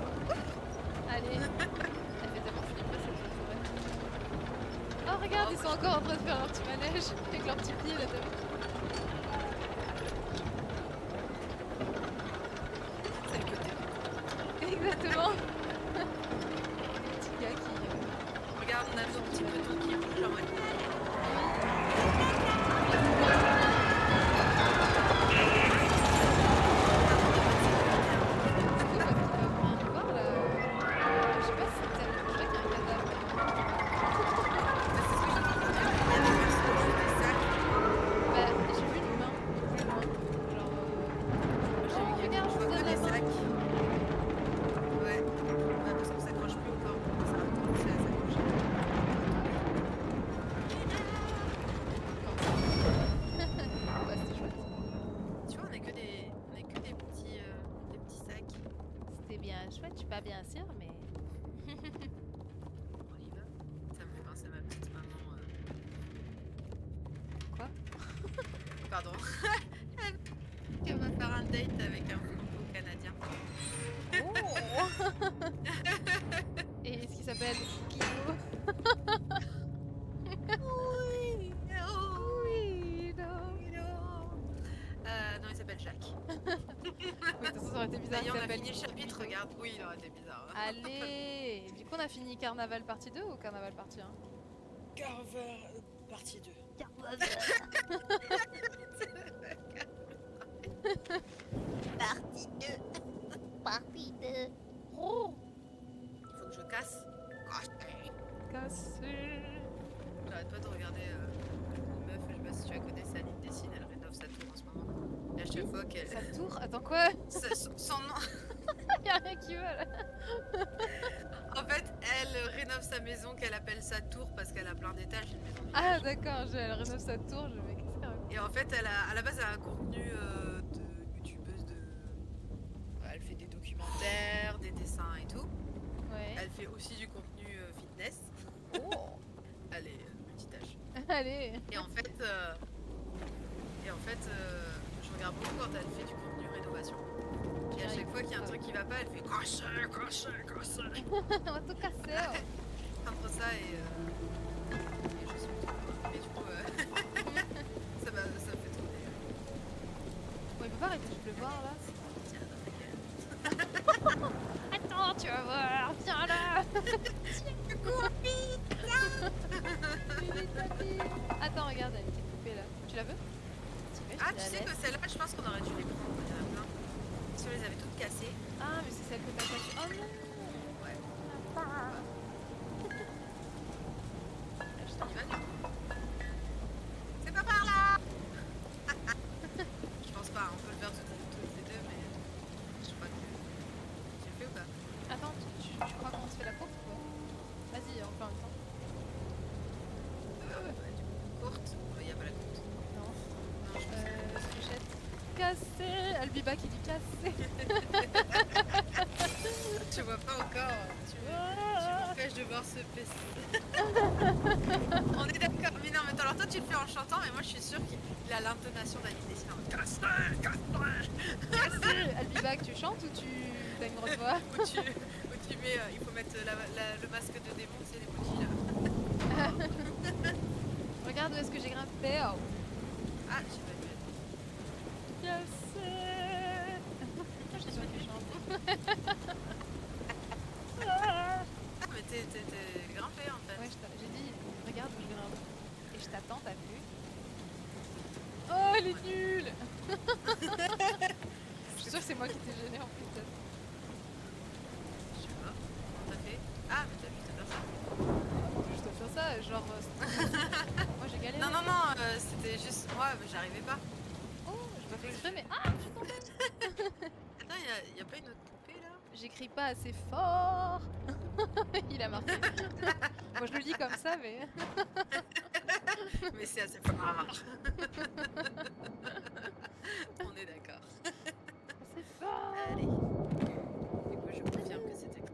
Allez. Elle fait tellement flipper cette forêt. Oh, regarde, ils sont encore en train de faire leur petit manège avec leurs petits pieds là. C'est le côté. Exactement. Petit gars qui. Regarde, on a nos petits petons qui bougent en mode. Chouette, je suis pas bien sûre, mais. Olive, ça me fait penser à ma petite maman. Quoi? Pardon. Elle va faire un date avec un franco-canadien. Oh. Et est-ce qu'il s'appelle Guido? Oui, Oui, non, il s'appelle Jacques. Oui, de toute façon, ça aurait été bizarre. Ça y est, on a s'appelle fini le chapitre, Guido. regarde. Oui, il aurait été bizarre. Hein. Allez. Du coup, on a fini Carnaval partie 2 ou Carnaval partie 1? Carnaval partie 2. Carnaval Partie 2. partie 2. Oh. Il faut que je casse. Cassé. J'arrête pas de regarder une meuf, je sais pas si tu la connais, c'est Aline Dessine, elle rénove sa tour en ce moment. Et à chaque fois qu'elle. Sa tour? Attends, quoi? Son nom. Y'a rien qui va là. En fait, elle rénove sa maison qu'elle appelle sa tour parce qu'elle a plein d'étages, une maison de Ah, village. d'accord, elle rénove sa tour, je vais qu'est-ce qu'elle raconte? Et en fait, elle a, à la base, elle a un contenu de youtubeuse de. Elle fait des documentaires, des dessins et tout. Ouais. Elle fait aussi du contenu fitness. Oh. Elle est multitâche. Allez. Et en fait, je regarde beaucoup quand elle fait du contenu rénovation. Et à chaque fois qu'il y a un truc qui va pas, elle fait casser. On va tout casser. Entre ça et je suis mais du coup, ça me fait trop rire. Bon, il peut pas arrêter de pleuvoir là. Tiens, ta gueule. Attends, tu vas voir. Viens là. Attends, regarde, elle était coupée là. Tu la veux? Ah, tu sais que celle-là, je pense qu'on aurait dû les prendre. Il y en a plein. Si on les avait toutes cassées. Ah, mais c'est celle que t'as cassée. Oh non. Ouais. Ah. Je t'en y vas du coup. C'est pas par là. Je pense pas, on peut le faire toutes les deux, mais je sais pas que. Tu le fais ou pas? Attends, tu crois qu'on se fait la course ou quoi? Vas-y, on fait en même temps. Ouais, du coup, courte. Il n'y a pas la courte. Non. Non, je pense que Fléchette. Cassé. Albiba qui dit cassé. tu vois pas encore. Tu m'empêches de voir ce PC. On est d'accord. Mais non, mais alors toi tu le fais en chantant, mais moi je suis sûre qu'il a l'intonation d'Aline Dessine. Cassé. Albiba, tu chantes ou tu t'as une grosse voix? Où tu mets, il faut mettre le masque de démon, c'est l'emoji là. Regarde où est-ce que j'ai grimpé. Oh. Ah, j'ai pas vu. Cassé. Je sais pas qui chante. Ah, mais t'es grimpé en fait. Ouais, j'ai dit, regarde où je grimpe. Et je t'attends, t'as vu? Oh, elle est nulle. Je suis sûre que c'est moi qui t'ai gêné en plus. Peut-être. Je sais pas. Comment t'as fait? Ah, mais t'as juste faire ça. Je dois faire ça, genre. Moi j'ai galéré. Non, c'était juste moi, mais j'arrivais pas. Oh, je pas fait exprès, mais. Ah, je suis tombée. Attends, y a pas une autre poupée là? J'écris pas assez fort. Il a marqué. Moi je le dis comme ça, mais. Mais c'est assez fort. On est d'accord. Assez fort. Allez. Du coup, je confirme que c'était.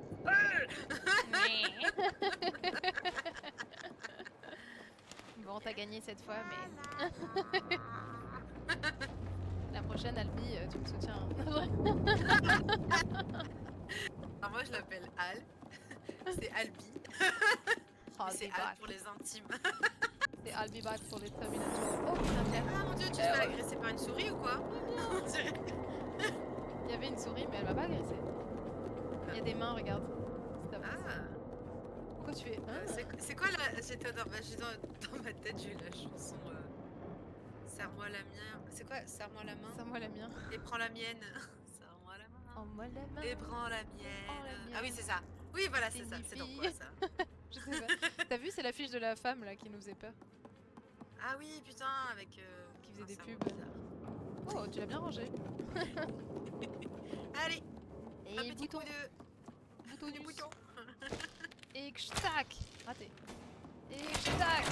Bon, t'as gagné cette fois, mais... La prochaine, Albi, tu me soutiens. Alors moi je l'appelle Al. C'est Albi. Oh, C'est Al pour les intimes. C'est Albi back pour les Terminators. Oh putain, Pierre. Ah mon dieu, tu te fais agresser par une souris ou quoi? Il y avait une souris, mais elle m'a pas agressé. Il y a des mains, regarde. Ah. Pourquoi tu es... C'est quoi la... J'étais dans ma tête, j'ai eu la chanson Serre-moi la mienne. C'est quoi? Serre-moi la main. Serre-moi la mienne. Et prends la mienne. Serre-moi la main. Prends-moi la main. Et prends la mienne. Ah oui, c'est ça. Oui, voilà, c'est ça. C'est dans quoi ça? Je sais pas. T'as vu, c'est l'affiche de la femme là qui nous faisait peur. Ah oui, putain, avec... Qui faisait des pubs. Oh, tu l'as bien rangé. Allez. Et un petit bouton. coup de... Bouton du bouton. Et k'ch'tac. Raté. Et k'ch'tac.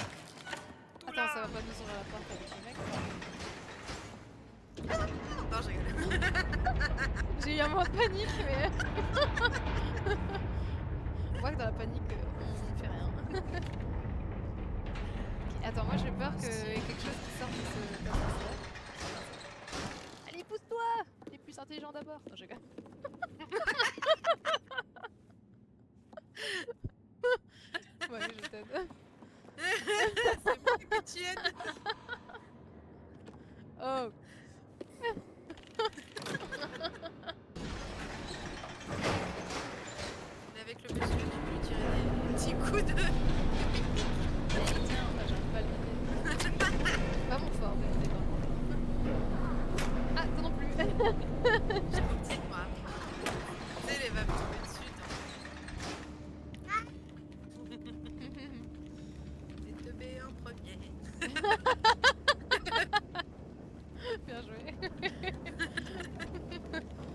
Attends, ça va pas nous ouvrir la porte avec le mec. Non, je rigole. J'ai eu un moment de panique, mais... On voit que dans la panique, on ne fait rien. Okay, attends, moi j'ai peur qu'il y ait quelque chose qui sorte de ce ascenseur. Allez, pousse-toi. T'es plus intelligent d'abord. Non, je rigole. Ouais, je t'aide. C'est moi que tu aides. Oh. Mais avec le monsieur, tu peux lui tirer des petits coups de... Tiens, j'arrive pas à le vider. Pas mon fort, mais c'est pas. Ah, toi non plus. C'est moi. Tu sais, elle va me tomber dessus. T'es tombé en premier. Bien joué.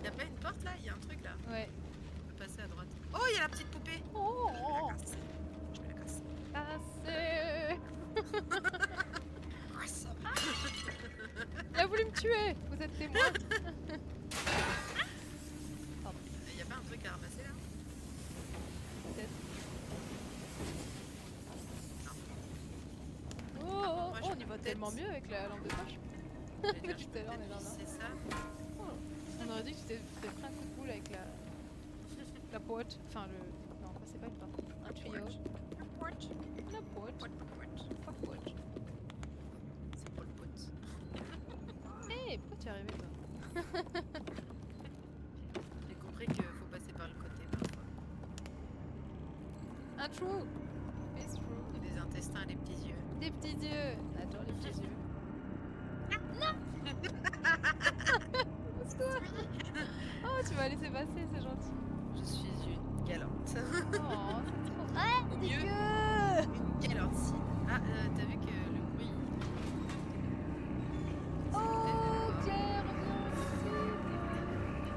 Y'a pas une porte là? Y'a un truc là? Ouais. On peut passer à droite. Oh, y'a la petite poupée! Oh, Je vais la casser. Assez. Elle a voulu me tuer. Vous êtes témoin. Pardon. Y'a pas un truc à ramasser là? Peut-être. Non. Oh, Moi, je on y va peux tellement peut-être- mieux avec la lampe de poche. J'allais dire, Tout je à peux l'heure, on est peut-être dans visser ça. On aurait dit que tu t'es pris un coup de boule avec la porte. Enfin, le. Non, c'est pas une porte. Un tuyau. La porte. La porte. Pote. La porte. C'est pour le pote. Hé, pourquoi tu es arrivé toi? J'ai compris qu'il faut passer par le côté parfois. Un trou. It's true. Il y a des intestins et des petits yeux. Des petits yeux. J'adore les petits yeux. Non. Pousse-toi. Oh, tu m'as laissé passer, c'est gentil. Je suis une galante. Oh, c'est trop. Ah, Ou mieux, dégueu. une galantine. Ah, t'as vu que le bruit... Oh, Claire, reviens ici.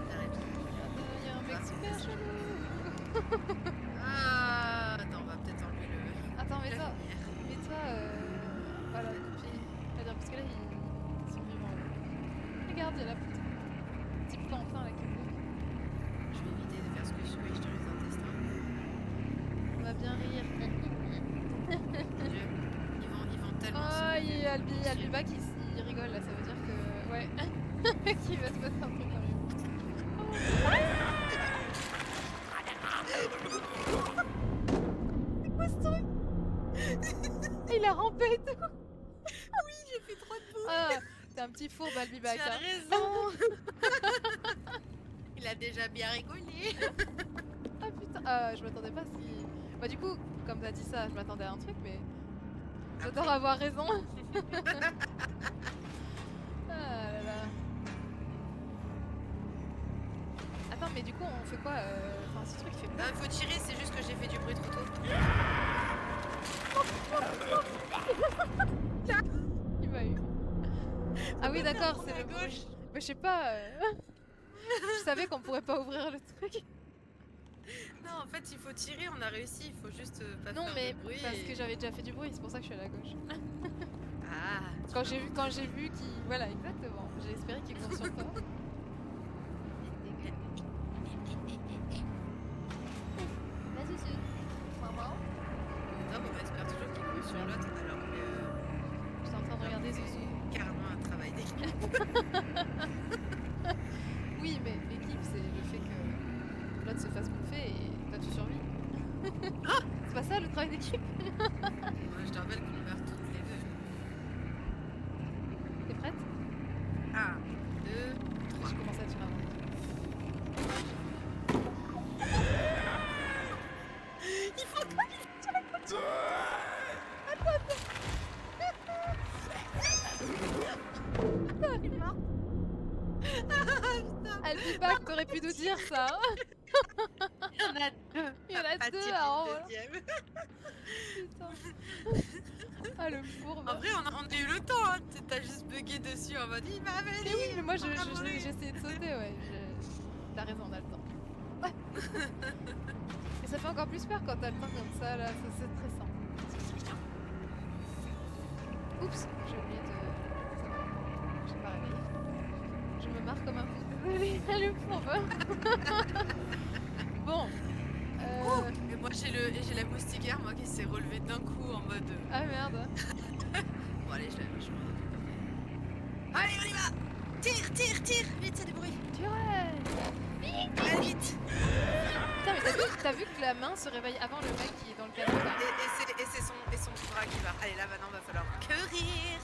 T'arrives. Il y a un mec super chelou. Ah, attends, on va peut-être enlever le... Attends, la mets-toi. lumière. Mets-toi. Voilà, copie. C'est-à-dire, parce que là, ils sont vivants. Regarde, il y a la petite plantain là qui bouge. Je vais éviter de faire ce que je suis dans les intestins. On va bien rire. Mon Dieu, ils vont tellement Oh, se il y lever. a Albiba qui il rigole là, ça veut dire que. Ouais. Qu'il va se passer un truc horrible. C'est quoi ce truc? Il a rampé et tout. Oui, j'ai fait trop de bruit. Ah, t'es un petit fourbe Albiba. Tu as raison. Il a déjà bien rigolé. Ah putain, je m'attendais pas à ce qu'il... Bah du coup, comme t'as dit ça, je m'attendais à un truc, mais... J'adore avoir raison. Ah là là. Attends, mais du coup, on fait quoi Enfin, ce truc, il fait Non, peur. il faut tirer, c'est juste que j'ai fait du bruit trop tôt. Il m'a eu. Ah oui, d'accord, c'est à le gauche. bruit. Mais je sais pas... Je savais qu'on pourrait pas ouvrir le truc. Non, en fait, il faut tirer, on a réussi, il faut juste pas Non, faire mais de bruit. parce que j'avais déjà fait du bruit, c'est pour ça que je suis à la gauche. Ah, Quand j'ai vu qu'il... Voilà, exactement. J'ai espéré qu'il court sur toi. Vas-y, maman. Non, on espère toujours qu'il court sur l'autre, alors que... Oui, mais l'équipe, c'est le fait que l'autre se fasse bouffer et toi tu survis. C'est pas ça le travail d'équipe? Moi, je te rappelle qu'on meurt toutes les deux. T'es prête? 1, 2, Je commence à tirer avant. il faut que il est mort. Elle dit pas que t'aurais pu nous dire ça. Hein. Il y en a deux. Il y en a Pas deux, tiré alors, le voilà. deuxième. Putain. Ah le fourbe. En vrai, on a eu le temps, hein. T'as juste bugué dessus en mode il m'a avalé. Mais oui, mais moi j'ai on va mourir. essayé de sauter, ouais. T'as raison, on a le temps. Ouais. Et ça fait encore plus peur quand t'as le temps comme ça, là. C'est stressant. Oups, j'ai oublié de... Ça va. J'ai pas réveillé. Je me marre comme un fou. Désolée, le fourbe. Bon. Oh, et moi j'ai la moustiquaire moi qui s'est relevée d'un coup en mode. Ah merde. Bon allez je m'en occupe. Allez on y va. Tire, vite c'est du bruit. Purée. Allez vite. Putain mais t'as vu que la main se réveille avant le mec qui est dans le canot là. Et c'est son bras qui va. Allez là maintenant va falloir courir.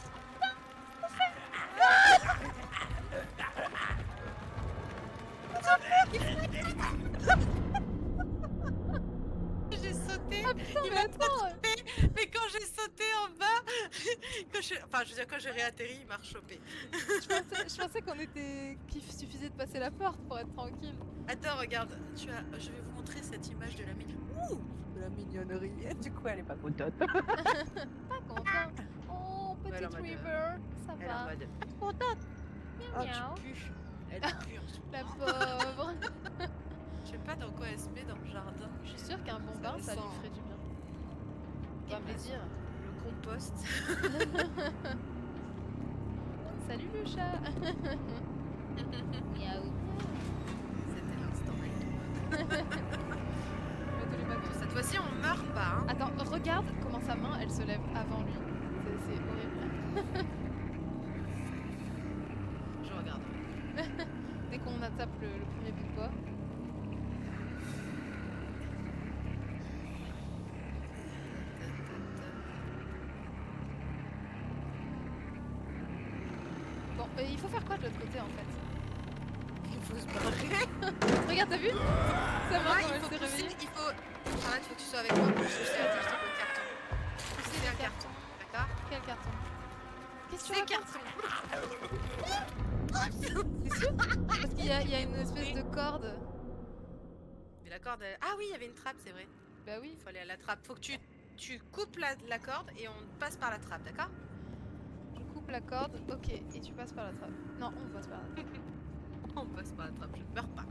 J'ai sauté. Ah putain Il mais m'a attends. mais quand j'ai sauté en bas, quand j'ai réatterri, il m'a rechopé. Je pensais qu'il suffisait de passer la porte pour être tranquille. Attends, regarde, je vais vous montrer cette image de la mignonnerie. Du coup, elle est pas contente. Pas content. Oh, Elle est petite en mode, River, ça Elle est en va. mode contente. Miaou, Oh, miaou. tu pues. Elle pue. La pauvre. Je sais pas dans quoi elle se met dans le jardin. Je suis sûre qu'un bon bain, ça lui ferait du bien. Pas me le dire. Le compost. Salut le chat. Miaou. C'était l'instant avec Tous les matins. Cette fois-ci, on meurt pas. Hein. Attends, regarde comment sa main, elle se lève avant lui. C'est horrible. Je regarde. Dès qu'on attaque le premier bout de bois. Bon, il faut faire quoi de l'autre côté en fait? Il faut se barrer. Regarde, t'as vu? Sa main, Ouais, quand il elle faut s'est pousser, réveillée. il faut... Charlotte, il faut que tu sois avec moi pour pousser le carton. Pousser le un carton, d'accord? Quel carton? Qu'est-ce que tu C'est racontes? carton. T'es sûr? Parce qu'il y a une espèce de corde. Mais la corde, ah oui, il y avait une trappe, c'est vrai. Bah oui. Il faut aller à la trappe. Faut que tu coupes la corde et on passe par la trappe, d'accord? Je coupe la corde, ok, et tu passes par la trappe. Non, on passe par la trappe. On passe par la trappe, je ne meurs pas.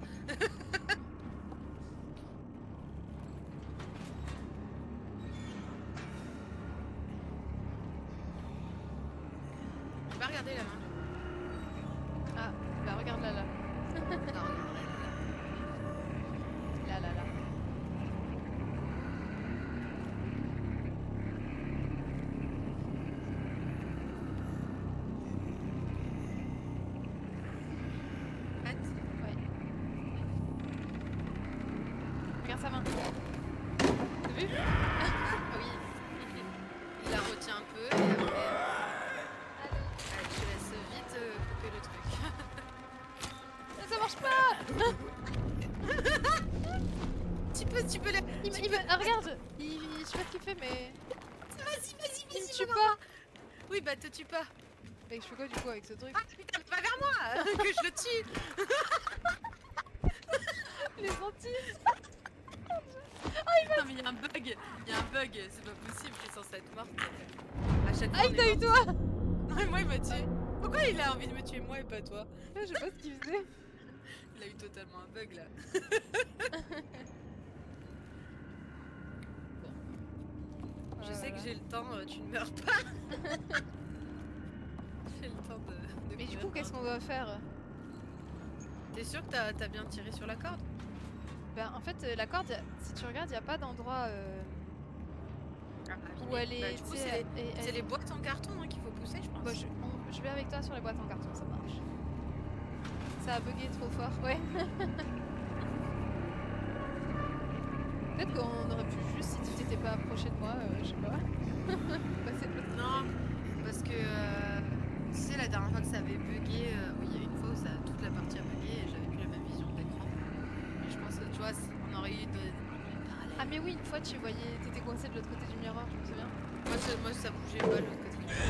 Tu vas regarder la main. Ah, bah regarde là. Non, regarde, Là. Prête? Ouais. Regarde sa main. T'as vu? Ah oui. Il la retient un peu et après... je laisse vite couper le truc. Ça marche pas. Tu peux la... Ah, regarde, je sais pas ce qu'il fait, mais Vas-y, il me tue pas. Oui, bah te tue pas. Mais je fais quoi du coup avec ce truc? Ah putain, va vers moi que je le tue. Les lentilles. Non mais il y a un bug, c'est pas possible, je suis censée être morte. À chaque fois, Ah, il t'a eu toi. Ouais, moi il m'a tué. Pourquoi il a envie de me tuer moi et pas toi? Je sais pas ce qu'il faisait. Il a eu totalement un bug là. Bon. Je sais que j'ai le temps, tu ne meurs pas. J'ai le temps de Mais du courir. coup, qu'est-ce qu'on doit faire? T'es sûr que t'as bien tiré sur la corde? Ben, en fait, la corde, si tu regardes, il n'y a pas d'endroit où elle est. Du coup, tu sais, c'est les boîtes en carton hein, qu'il faut pousser, je pense. Bah, je Je vais avec toi sur les boîtes en carton, ça marche. Ça a bugué trop fort, ouais. Peut-être qu'on aurait pu juste, si tu t'étais pas approché de moi, je sais pas, passer de l'autre. Non, parce que tu sais, la dernière fois que ça avait bugué, il y a une fois où toute la partie a bugué et j'avais plus la même vision d'écran. Mais je pense que tu vois, on aurait eu des parallèles. Ah mais oui, une fois tu voyais, t'étais coincé de l'autre côté du miroir, je me souviens. Moi ça bougeait pas de l'autre côté du miroir.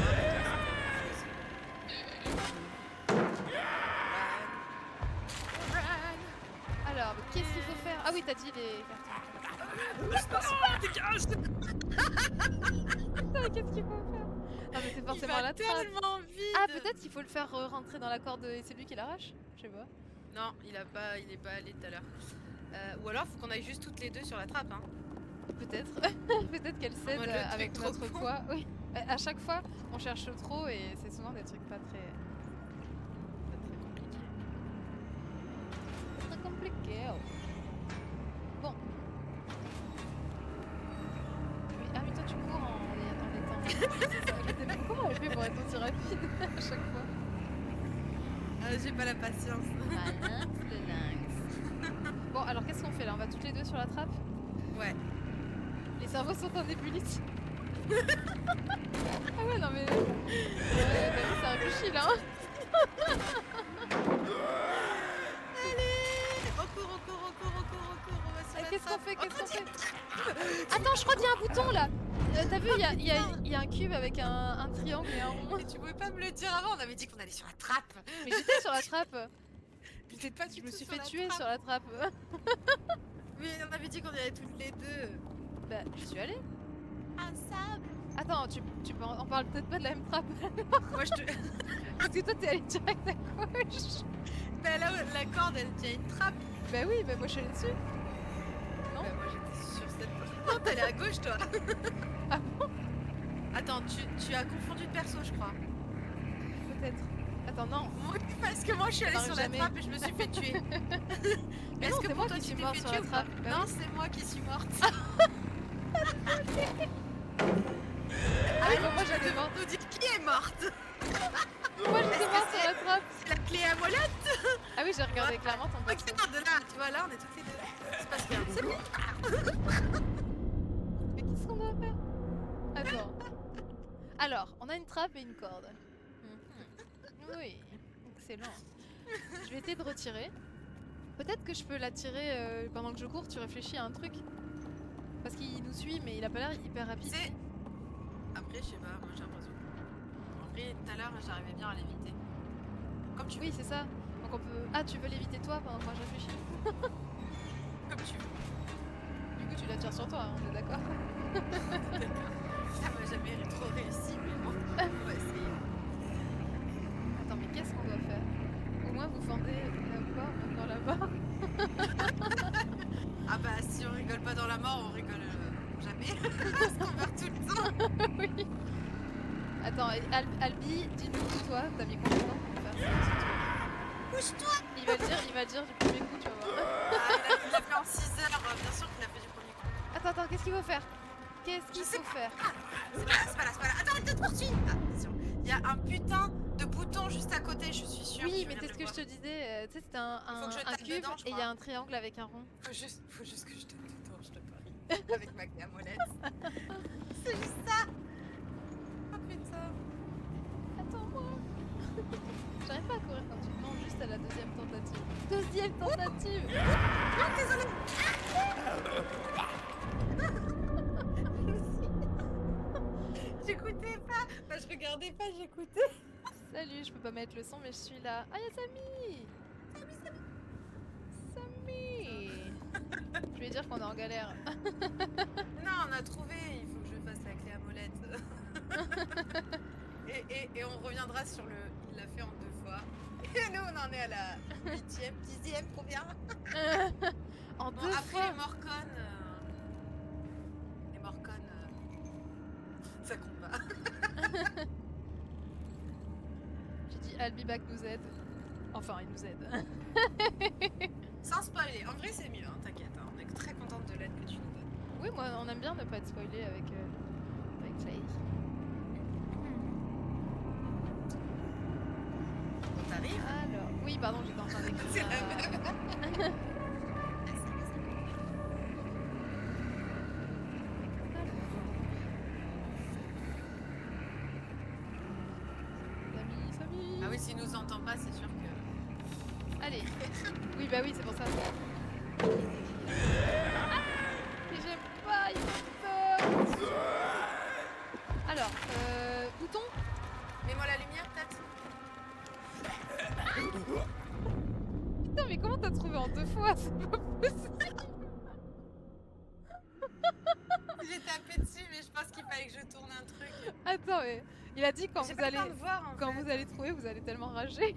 Alors, qu'est-ce qu'il faut faire? Ah oui, t'as dit les cartons. Dégage! Putain, qu'est-ce qu'il faut faire? Ah mais c'est forcément la trappe. Tellement vite. Ah peut-être qu'il faut le faire rentrer dans la corde et c'est lui qui l'arrache? Je sais pas. Non, il est pas allé tout à l'heure. Ou alors faut qu'on aille juste toutes les deux sur la trappe, hein. Peut-être. Peut-être qu'elle cède mode le truc avec trop notre con. poids. Oui. À chaque fois, on cherche trop et c'est souvent des trucs pas très compliqués. Bon. Ah mais toi tu cours en étant... C'est ça, comment elle fait pour être aussi rapide à chaque fois? J'ai pas la patience. Bon alors qu'est-ce qu'on fait là? On va toutes les deux sur la trappe? Ouais. Les cerveaux sont en ébullition. Ah ouais non mais... Ouais, ça réfléchit là. Allez, on court, on va sur la Qu'est-ce qu'on trappe. fait? Attends, je crois qu'il y a un bouton là. T'as vu, il y a un cube avec un triangle et un rond. Mais tu pouvais pas me le dire avant, on avait dit qu'on allait sur la trappe. Mais j'étais sur la trappe. J'étais pas Je me suis fait tuer sur la trappe. Mais on avait dit qu'on y allait toutes les deux. Bah, je suis allée. Ah, Sam. Attends, on parle peut-être pas de la même trappe. Moi je te... Parce que toi t'es allé direct à gauche. Bah là, la corde, elle tient une trappe. Bah oui, bah moi je suis allée dessus. Non. Bah moi j'étais sur cette... Non, t'es allée à gauche toi. Ah bon? Attends, tu as confondu de perso je crois. Peut-être. Attends, non. Parce que moi je suis allée sur jamais. la trappe et je me suis fait tuer. Mais Est-ce non, que c'est pour moi toi qui tu suis t'es morte fait sur tuer la ou pas? trappe. Bah Non, oui. c'est moi qui suis morte. Ah oui, bah moi j'étais morte. Nous dire qui est morte. Moi j'étais morte sur la trappe. C'est la clé à molette. Ah oui, j'ai regardé clairement ton perso. Regarde là, tu vois là, on est toutes les deux. Ça se passe bien. C'est bon. Mais qu'est-ce qu'on doit faire? Attends. Alors, on a une trappe et une corde. Oui, excellent. Je vais essayer de retirer. Peut-être que je peux la tirer pendant que je cours, tu réfléchis à un truc. Parce qu'il nous suit, mais il a pas l'air hyper rapide. C'est... Après, je sais pas, moi j'ai l'impression. En vrai, tout à l'heure, j'arrivais bien à l'éviter. Comme tu veux. Oui, c'est ça. Donc on peut... Ah, tu veux l'éviter toi pendant que moi je réfléchis? Comme tu veux. Du coup, tu la tires sur toi, hein, on est d'accord? Ça m'a jamais trop réussi, mais bon, on va essayer. Attends, mais qu'est-ce qu'on doit faire? Au moins, vous fendez la mort dans la mort. Ah bah, si on rigole pas dans la mort, on rigole jamais. Parce qu'on meurt tout le temps. Oui. Attends, Albi, dis-nous toi, t'as mis combien de temps pour faire ça? Bouge-toi. Il va le dire du premier coup, tu vas voir. Ah, il l'a fait en 6 heures, bien sûr qu'il l'a fait du premier coup. Attends, qu'est-ce qu'il faut faire? Qu'est-ce qu'il faut faire? C'est pas là. Attends, elle te poursuit. Ah, attention. Il y a un putain de bouton juste à côté, je suis sûre. Oui, mais c'est ce que je te disais. Tu sais, c'était un cube dedans, je et il y a un triangle avec un rond. Faut juste que je te dedans, je te parie. Avec ma clé à molette. C'est juste ça. Oh putain. Attends-moi. J'arrive pas à courir quand tu demandes juste à la deuxième tentative. Deuxième tentative. Ah, désolée. J'écoutais pas. Bah, je regardais pas, j'écoutais. Salut, je peux pas mettre le son, mais je suis là. Ah, y'a Samy. Samy. Je vais dire qu'on est en galère. Non, on a trouvé. Il faut que je fasse la clé à molette. et on reviendra sur le... Il l'a fait en 2 fois. Et nous, on en est à la 8e, 10e, combien? En Bon, 2 après fois. les Morcones, ça compte pas. J'ai dit Albibac nous aide. Enfin, il nous aide. Sans spoiler, en vrai c'est mieux, hein, t'inquiète, hein. On est très contente de l'aide que tu nous donnes. Oui, moi, on aime bien ne pas être spoilé avec Clay. Oui, pardon, j'étais en train d'écrire. C'est la même. Samy. Ah oui, s'il nous entend pas, c'est sûr que... Allez. Oui, bah oui, c'est pour ça. Ah, mais j'aime pas, il fait peur. Alors, bouton. Mets-moi la lumière, peut-être. Putain, mais comment t'as trouvé en 2 fois? C'est pas possible. J'ai tapé dessus, mais je pense qu'il fallait que je tourne un truc. Attends, mais il a dit quand J'ai vous pas allez... le temps de voir, en Quand fait. vous allez trouver, vous allez tellement rager.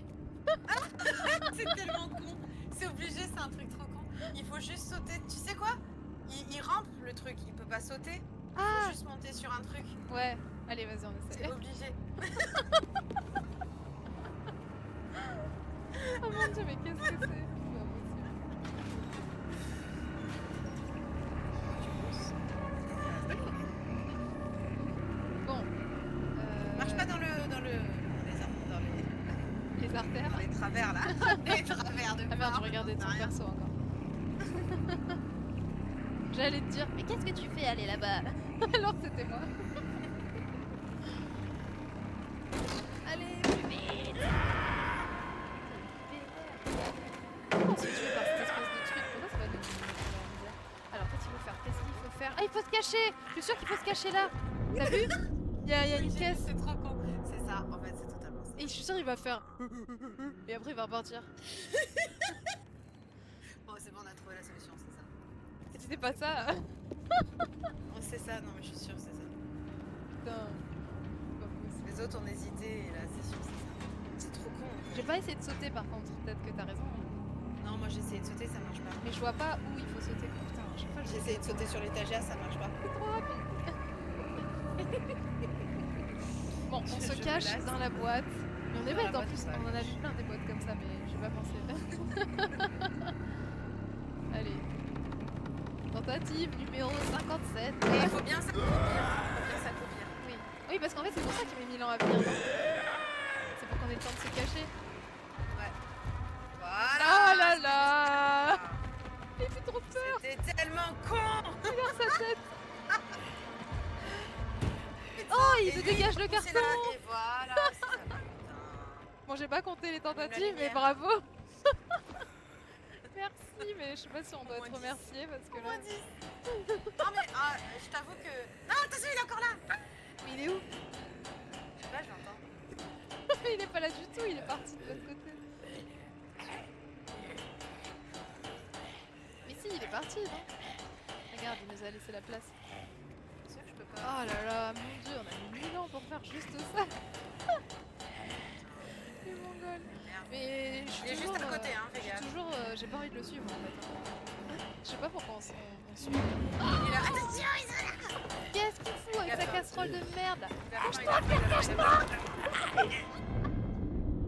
C'est tellement con. C'est obligé, c'est un truc trop con. Il faut juste sauter. Tu sais quoi? Il rampe le truc, il peut pas sauter. Il faut juste monter sur un truc. Ouais, allez, vas-y, on essaie. C'est obligé. Oh mon dieu, mais qu'est-ce que c'est? C'est pas possible. Bon. Marche pas dans les artères. Dans les travers là. Les travers de Ah merde, je regardais ton perso encore. J'allais te dire, mais qu'est-ce que tu fais aller là-bas? Alors que c'était moi. Allez, plus vite! Comment on se fait tuer par cette espèce de truc? Pourquoi c'est pas nous? Alors, qu'est-ce qu'il faut faire? Qu'est-ce qu'il faut faire? Ah, il faut se cacher! Je suis sûre qu'il faut se cacher là! T'as vu? Il y a une caisse. C'est trop con. C'est ça, en fait, c'est totalement ça. Et je suis sûre qu'il va faire. Et après, il va repartir. Bon, c'est bon, on a trouvé la solution, c'est ça. Et c'était pas ça? Oh, c'est ça, non, mais je suis sûre, c'est ça. Putain. Pas possible. Les autres, on hésitait, et là, c'est sûr, c'est ça. C'est trop con. En fait. J'ai pas essayé de sauter par contre, peut-être que t'as raison. Hein. Non, moi j'ai essayé de sauter, ça marche pas. Mais je vois pas où il faut sauter. Putain, à chaque fois J'ai essayé de sauter sur l'étagère, ça marche pas. C'est trop rapide. Bon, on se Je cache me lasse. dans la boîte. Mais on est Dans la bête en boîte, plus, ouais. on en a vu plein des boîtes comme ça, mais j'ai pas pensé. Allez. Tentative numéro 57. Et il faut bien s'accroupir. Il faut bien s'accroupir. Oui. Oui, parce qu'en fait, c'est pour ça qu'il met 1000 ans à venir. Non, c'est pour qu'on ait le temps de se cacher. Ouais. Voilà. Oh là là. Il fait trop peur. C'était tellement con. Regarde sa tête. Oh, il Et te lui, dégage le il poussait carton. là, et voilà, c'est ça, putain. Bon, j'ai pas compté les tentatives, mais lumière. bravo. Merci, mais je sais pas si on doit Au être moins 10. remercié parce que Au là... moins 10. Non mais je t'avoue que... Non, attention, il est encore là. Mais il est où? Je sais pas, je l'entends. Il est pas là du tout, il est parti de l'autre côté. Mais si, il est parti, non? Regarde, il nous a laissé la place. C'est sûr que je peux pas... Oh là là, mon dieu, on a mis 1000 ans pour faire juste ça. C'est mongol. Merde. Mais je suis Il est toujours, juste à côté, hein, fais je suis gaffe. toujours, j'ai pas envie de le suivre en fait. Je sais pas pourquoi on suit. Il est là. Attention, ils sont là. Qu'est-ce qu'il fout avec sa casserole de merde là?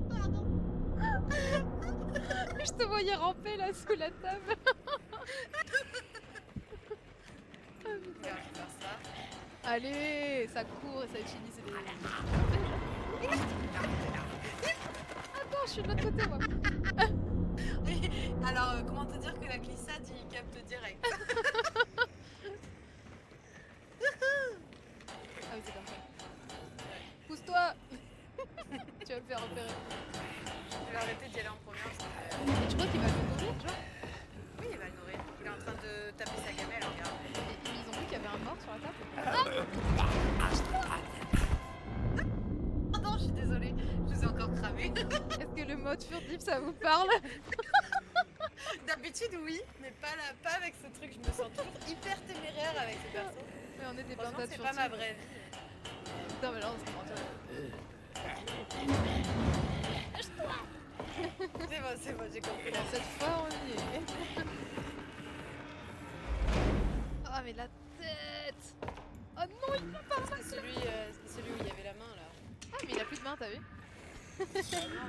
Pardon. Je te voyais ramper là sous la table. Ah, putain. Regarde, je vais faire ça. Allez, ça court et ça utilise les... Attends, je suis de l'autre côté moi. Oui, alors comment te dire que la glissade il capte direct. Ah oui, c'est comme ça. Pousse-toi. Tu vas me faire repérer. Je vais arrêter d'y aller en première. Et tu crois qu'il va le nourrir, genre? Oui, il va le nourrir. Il est en train de taper sa gamelle, regarde. Et ils ont vu qu'il y avait un mort sur la table. Pardon, je suis désolée. Je vous ai encore cramé. Est-ce que le mode furtif ça vous parle? D'habitude, oui, mais pas avec ce truc. Je me sens toujours hyper téméraire avec ce perso. Mais on est des Franchement, pintades c'est furtives. pas ma vraie vie. Putain, mais là on se prend toi. C'est bon, j'ai compris. Bon, cette fois on y est. Ah mais la tête. Oh non, il peut pas. C'est celui où il y avait la main là. Ah mais il a plus de main, t'as vu? Ah non,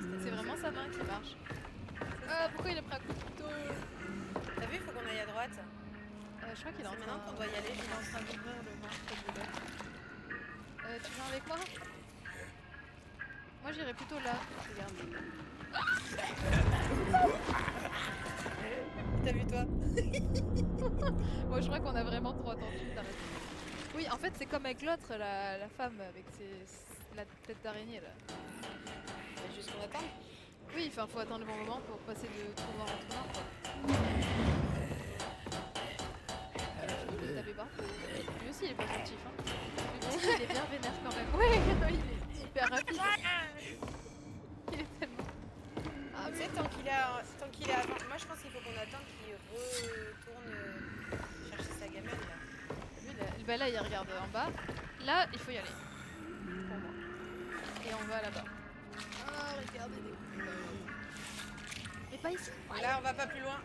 c'était C'est vraiment sa main qui marche. Ah, pourquoi il a pris un coup de couteau? T'as vu, il faut qu'on aille à droite. Je crois qu'il est en C'est train... maintenant qu'on doit y aller, Il est en train d'ouvrir le marché de l'autre. Tu viens avec moi? Moi j'irais plutôt là. Regarde. T'as vu toi? Moi je crois qu'on a vraiment trop attendu d'arrêter. Oui, en fait c'est comme avec l'autre, la femme avec la tête d'araignée là. Faut juste qu'on attende. Oui, enfin faut attendre le bon moment pour passer de tout noir en tout noir quoi. Il est tapé partout. Lui aussi il est pas furtif hein. Le petit il est bien vénère quand même. Ouais, il est hyper rapide. Il est tellement... Ah, tu sais, tant qu'il est avant. Moi je pense qu'il faut qu'on attende qu'il retourne chercher sa gamelle là. Lui, bah là il regarde en bas. Là il faut y aller. Pour moi. Et on va là-bas. Ah regardez des couleurs. Mais pas ici. Là on va pas plus loin.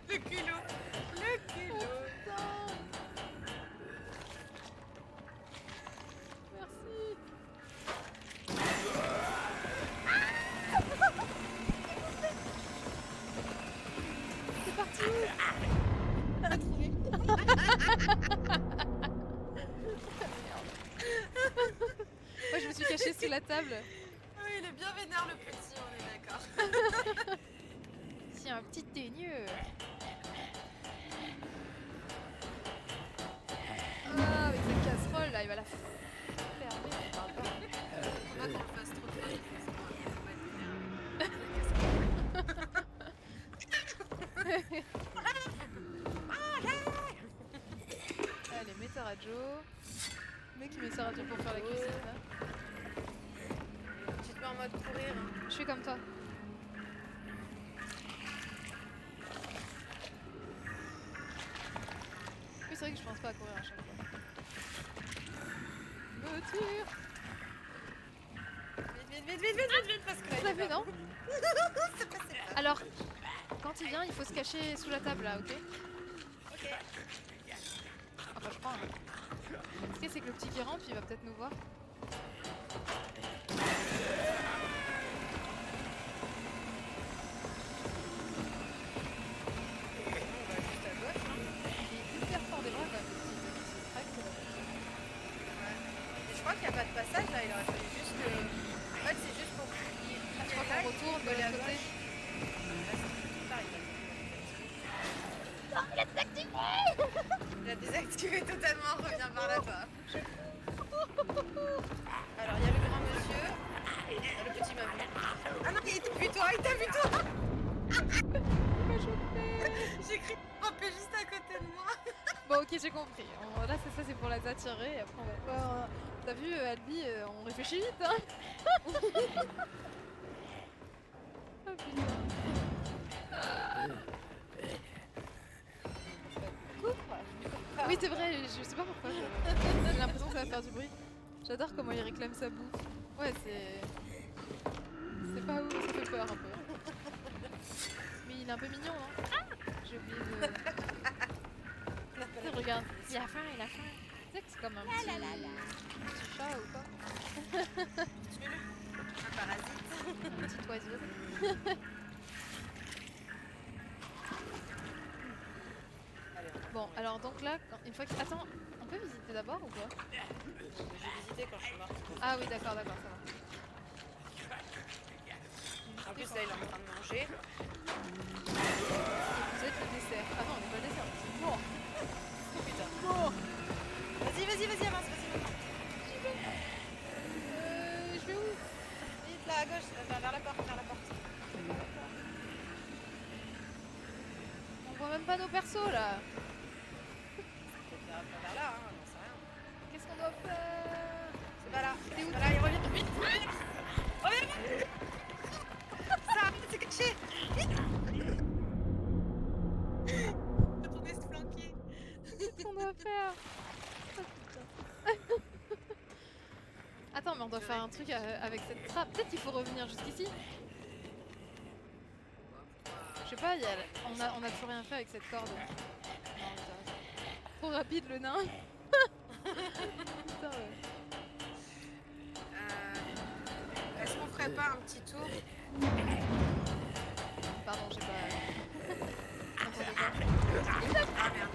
Le culot. Le culot. Merci. C'est parti. T'as trouvé. Moi je me suis cachée sous la table. Oui, il est bien vénère le petit, on est d'accord. C'est un petit teigneux. Ah, avec cette casserole là, il va la fermer. On parle pas. Faut pas qu'on le fasse trop de fois, il faut pas être vénère. Allez, mets ta radio. Mec qui met sa radio pour faire la cuisine là. Tu te mets en mode courir. Hein. Je suis comme toi. Oui, c'est vrai que je pense pas à courir à chaque fois. Me tire. Vite, parce que là, Vous avez, non? C'est passé là. Alors, quand il vient, il faut se cacher sous la table là, ok? Ok. Enfin, je crois. Hein. Ce qui est, c'est que le petit qui rampe, il va peut-être nous voir. On va juste à gauche. Hein. Il est hyper fort des bras quand même, le petit. Il se traque. Ouais. Et je crois qu'il n'y a pas de passage là, il aurait fallu juste que. En fait, c'est juste pour qu'il. Ah, tu crois qu'on retourne de aller à l'autre côté? gauche. Là, c'est pareil. Non, il a désactivé. Il a désactivé totalement, reviens par là-bas. Alors, il y a le grand monsieur. Le petit m'a vu. Ah non, il t'a vu toi, il t'a vu toi. Il m'a chopé. J'ai cru frapper juste à côté de moi. Bon, ok, j'ai compris. Là, c'est ça, c'est pour les attirer. Et après, on va... T'as vu, Albi, on réfléchit vite, hein. Oh putain. Oui, c'est vrai, je sais pas pourquoi. J'ai l'impression que ça va faire du bruit. J'adore comment il réclame sa bouffe. Ouais, c'est. C'est pas ouf, ça fait peur un peu. Mais il est un peu mignon, non? J'ai oublié de. Regarde, il a faim, il a faim. Tu sais que c'est comme un petit chat ou quoi? Tuez-le. Un parasite. Un petit oiseau. Allez, Bon, alors donc là, une fois que... Attends, on peut visiter d'abord ou quoi? j'ai visité quand je suis morte. Ah oui, d'accord, ça va. En plus, là, il est en train de manger. Et vous êtes le dessert. Ah non, on n'est pas le dessert. C'est bon. Oh putain. Bon. Vas-y, avance, vas-y maintenant. Je vais où? Vite, là, à gauche, vers la porte, On voit même pas nos persos là. Peut-être vers là, hein, j'en sais rien. Qu'est-ce qu'on doit faire? C'est pas là. T'es où? Voilà, il revient. Vite, reviens. Ça, c'est caché. Vite. Retournez se flanquer. Qu'est-ce qu'on doit faire? Oh, putain. Attends, mais on doit faire un truc avec cette trappe. Peut-être qu'il faut revenir jusqu'ici. Je sais pas, on a toujours rien fait avec cette corde. Non, trop rapide le nain. Putain, ouais. ferais pas un petit tour? Pardon, j'ai pas... Ah merde,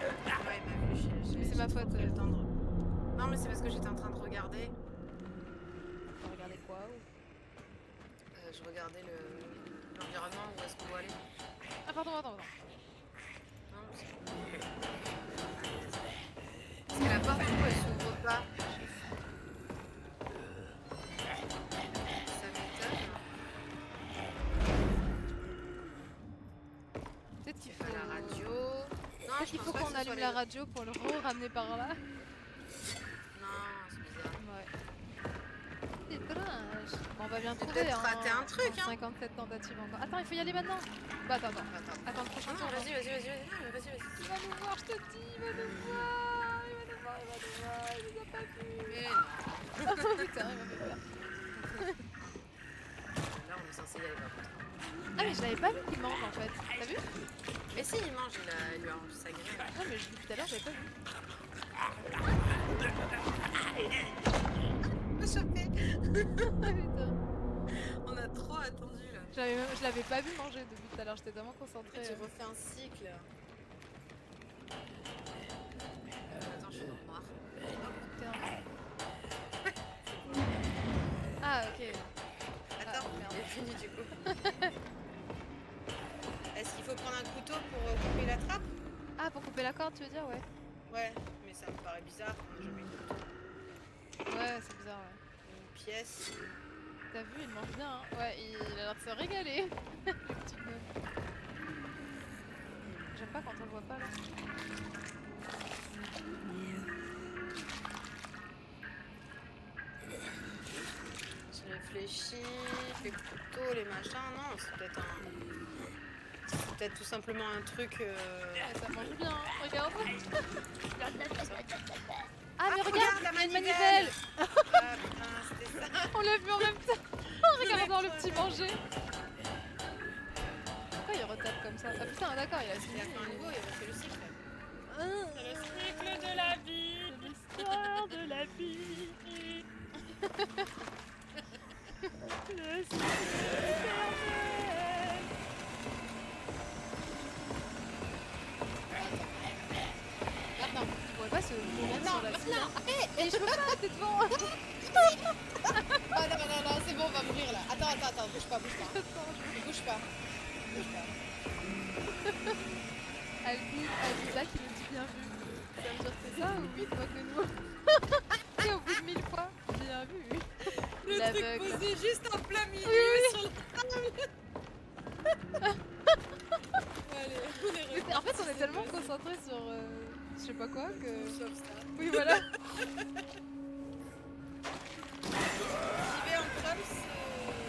ouais, il m'a vu, Mais c'est ma faute. pas pris le temps de- Non mais c'est parce que j'étais en train de regarder. Regardez quoi Je regardais l'environnement, où est-ce qu'on doit aller. Ah pardon. Non, parce que la porte du coup elle s'ouvre pas. Ça m'étonne. Peut-être qu'il C'est faut... pas la radio. Non, Peut-être je qu'il pense faut pas que qu'on ce allume soit la les- radio pour le ramener par là. Non, c'est bizarre. Ouais. Étrange. Bon, on va bien J'ai trouver, peut-être raté un truc, en hein. 57 tentatives encore. Attends, il faut y aller maintenant. Bah attends. Attends, le prochain Non, tour. vas-y. Non, mais vas-y. Il va nous voir, je te dis, il va nous voir. Il nous a pas vu. Mais Oh putain, il m'a fait peur. là, on est censé y aller par contre. Ah mais je l'avais pas vu qu'il mange en fait. T'as vu? Mais si, il mange, il lui a rangé sa graine. Ah mais tout à l'heure j'avais pas vu. Chopé. Putain. On a trop attendu là. Je l'avais pas vu manger depuis tout à l'heure, j'étais tellement concentrée. Tu refais un cycle. Attends, je suis dans le noir. Ah ok. Attends, merde. il est fini du coup. Est-ce qu'il faut prendre un couteau pour couper la trappe? Ah pour couper la corde tu veux dire ouais. Ouais, mais ça me paraît bizarre. On a jamais eu de couteau. Ouais c'est bizarre ouais. Une pièce. T'as vu il mange bien hein. Ouais il a l'air de se régaler. Le petit gnome. J'aime pas quand on le voit pas là. Je réfléchis. Les couteaux, les machins. Non, c'est peut-être C'est peut-être tout simplement un truc. Ouais, ça mange bien, hein. Regarde. Ah mais regarde, regarde, la il y a une manivelle. manivelle. Ah putain, c'était ça. On l'a vu en même temps. En regardant le petit manger. Pourquoi il retape comme ça? Ah putain d'accord il a Il fini. a fait un nouveau, il a refait le cycle. C'est le cycle de la vie. l'histoire de la vie. Le cycle éternel. Attends, tu pourrais pas se mettre sur la fille. Et je peux pas, t'es devant. Ah non, c'est bon, on va mourir là. Attends, bouge pas. Bouge pas. Alisa qui nous dit bien vu. Ça veut dire que c'est ça ou oui, toi que nous. Et au bout de 1000 fois, bien vu. Le L'aveugle. truc posé juste en plein milieu sur la table. Allez, on est Mais en fait, on est tellement concentrés sur je sais pas quoi que. Sauf ça. Oui, voilà. J'y vais en proms.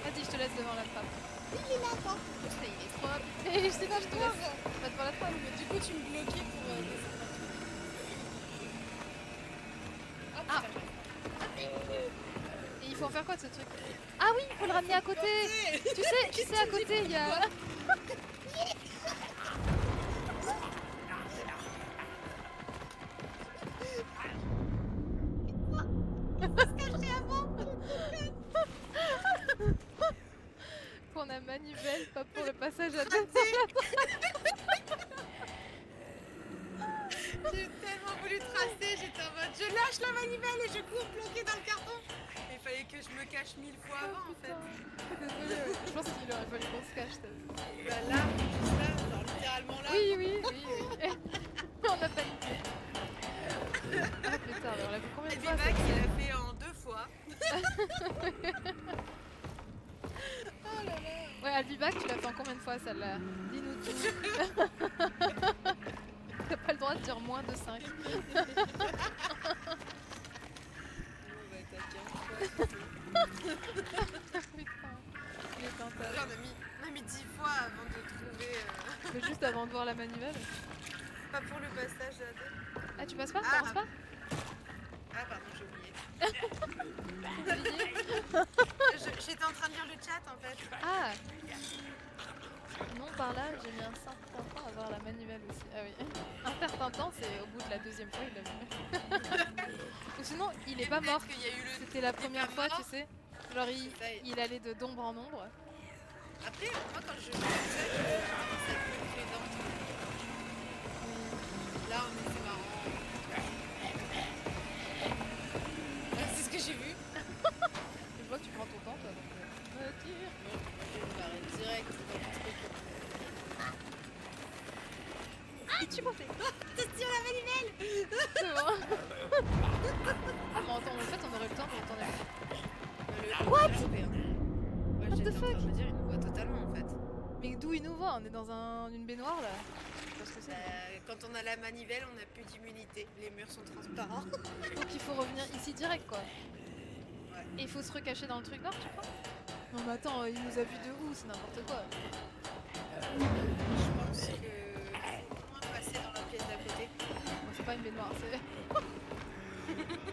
Vas-y, je te laisse devant la trappe. Il est là, quoi. Il est trop rapide. Et je sais pas, je te laisse. Pas devant la trappe. Mais du coup, tu me bloquais pour descendre. Ah. Et il faut en faire quoi de ce truc? Ah oui, il faut le ramener à côté. Tu sais, à côté, il y a. Qu'on a manivelle, pas pour le passage à deux. J'ai tellement voulu tracer, j'étais en mode je lâche la manivelle et je cours bloqué dans le carton. Il fallait que je me cache 1000 fois avant en fait. Désolée, ouais. Je pense qu'il aurait fallu qu'on se cache. Bah là, juste là, genre littéralement là. Oui. On a paniqué. Ah putain, alors on l'a vu combien Et de puis fois Max, il a fait en 2 fois. Oh là là. Ouais, Albibac, tu l'as fait en combien de fois celle-là? Dis-nous tout. T'as pas le droit de dire moins de 5. On va être à 15 fois. Putain, il est tentable. Là, on a mis 10 fois avant de trouver. Mais juste avant de voir la manivelle. Pas pour le passage à 2. Ah, tu passes pas? Ah. T'avances pas? Ah pardon, j'ai oublié. J'étais en train de lire le chat en fait. Ah! Non, par là, j'ai mis un certain temps à voir la manivelle aussi. Ah oui. Un certain temps, c'est au bout de la deuxième fois, il l'a vu. Ou sinon, il est pas mort. Qu'il y a eu le... C'était la première fois, mort. tu sais. Genre Ça, il allait de d'ombre en ombre. Après, moi quand je fais ça, je fais ça plus dedans. Là, c'est marrant. C'est ce que j'ai vu. Je vois que tu prends ton temps, toi. Donc, me tire. Bon, je m'arrête direct dans mon truc. Ah, tu m'as fait. Attention la manivelle. C'est bon. Ah, mais attends, en fait, on aurait le temps de retourner. What? Ouais, What the j'étais en train fuck? de me dire, il nous voit totalement en fait. Mais d'où il nous voit? On est dans une baignoire là. Je sais pas ce que c'est. Quand on a la manivelle, on n'a plus d'immunité. Les murs sont transparents. Donc il faut revenir ici direct quoi. Ouais. Et il faut se recacher dans le truc nord, tu crois? Non mais attends, il nous a vu de où? C'est n'importe quoi. Je pense que faut au moins passer dans la pièce d'à côté. Bon, c'est pas une baignoire, c'est...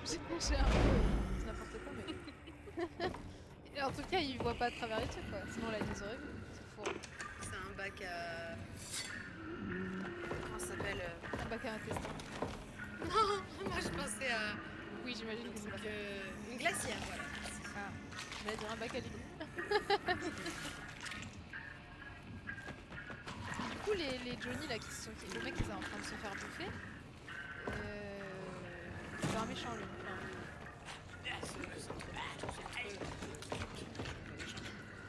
J'ai couché un peu. C'est n'importe quoi mais... Et en tout cas, il voit pas à travers les trucs quoi. Sinon là, il nous aurait vu. C'est faux. C'est un bac à... Comment ça s'appelle Un bac à intestin. Non, moi je pensais à... Oui, j'imagine que c'est pas ça. Une glacière, voilà. Ah, j'allais dire un bac à l'idée. Du coup, les Johnny là, le mec qui est en train de se faire bouffer, c'est un méchant lui.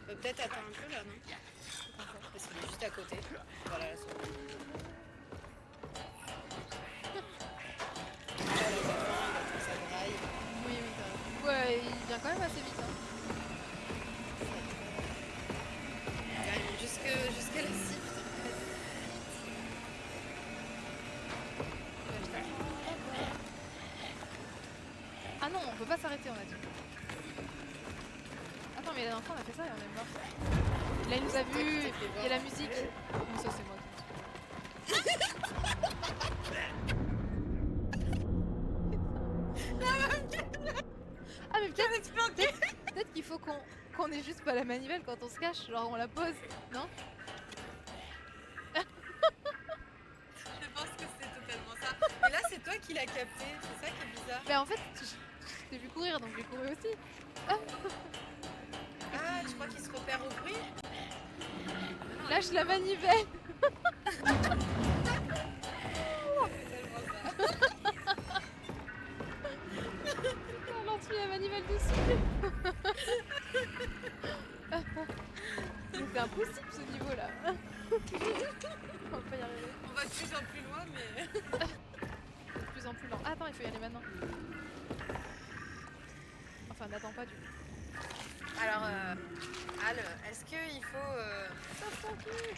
Enfin, peut-être attends un peu là, non? Parce qu'il est juste à côté. Voilà, là, c'est bon. Ça braille. oui, t'as raison. Ouais, il vient quand même assez vite. Hein. Il arrive jusqu'à la cible. Ah non, on peut pas s'arrêter, on a dit. Attends, mais la dernière fois on a fait ça et on est mort. Là il nous a vu, il y a la musique. Bon, ça c'est moi qui Ah mais peut-être qu'il faut qu'on ait juste pas la manivelle quand on se cache, genre on la pose, non? Je pense que c'est totalement ça. Mais là, c'est toi qui l'as capté, c'est ça qui est bizarre. Mais en fait, je t'ai vu courir donc j'ai couru aussi. Ah, tu crois qu'il se repère au bruit? Lâche la manivelle. C'est tellement ça. Lance-lui la manivelle dessus. C'est impossible ce niveau là. On va pas y arriver. On va de plus en plus loin, mais... De plus en plus lent. Ah, attends, il faut y aller maintenant. Enfin, n'attends pas du coup. Alors, Al, est-ce qu'il faut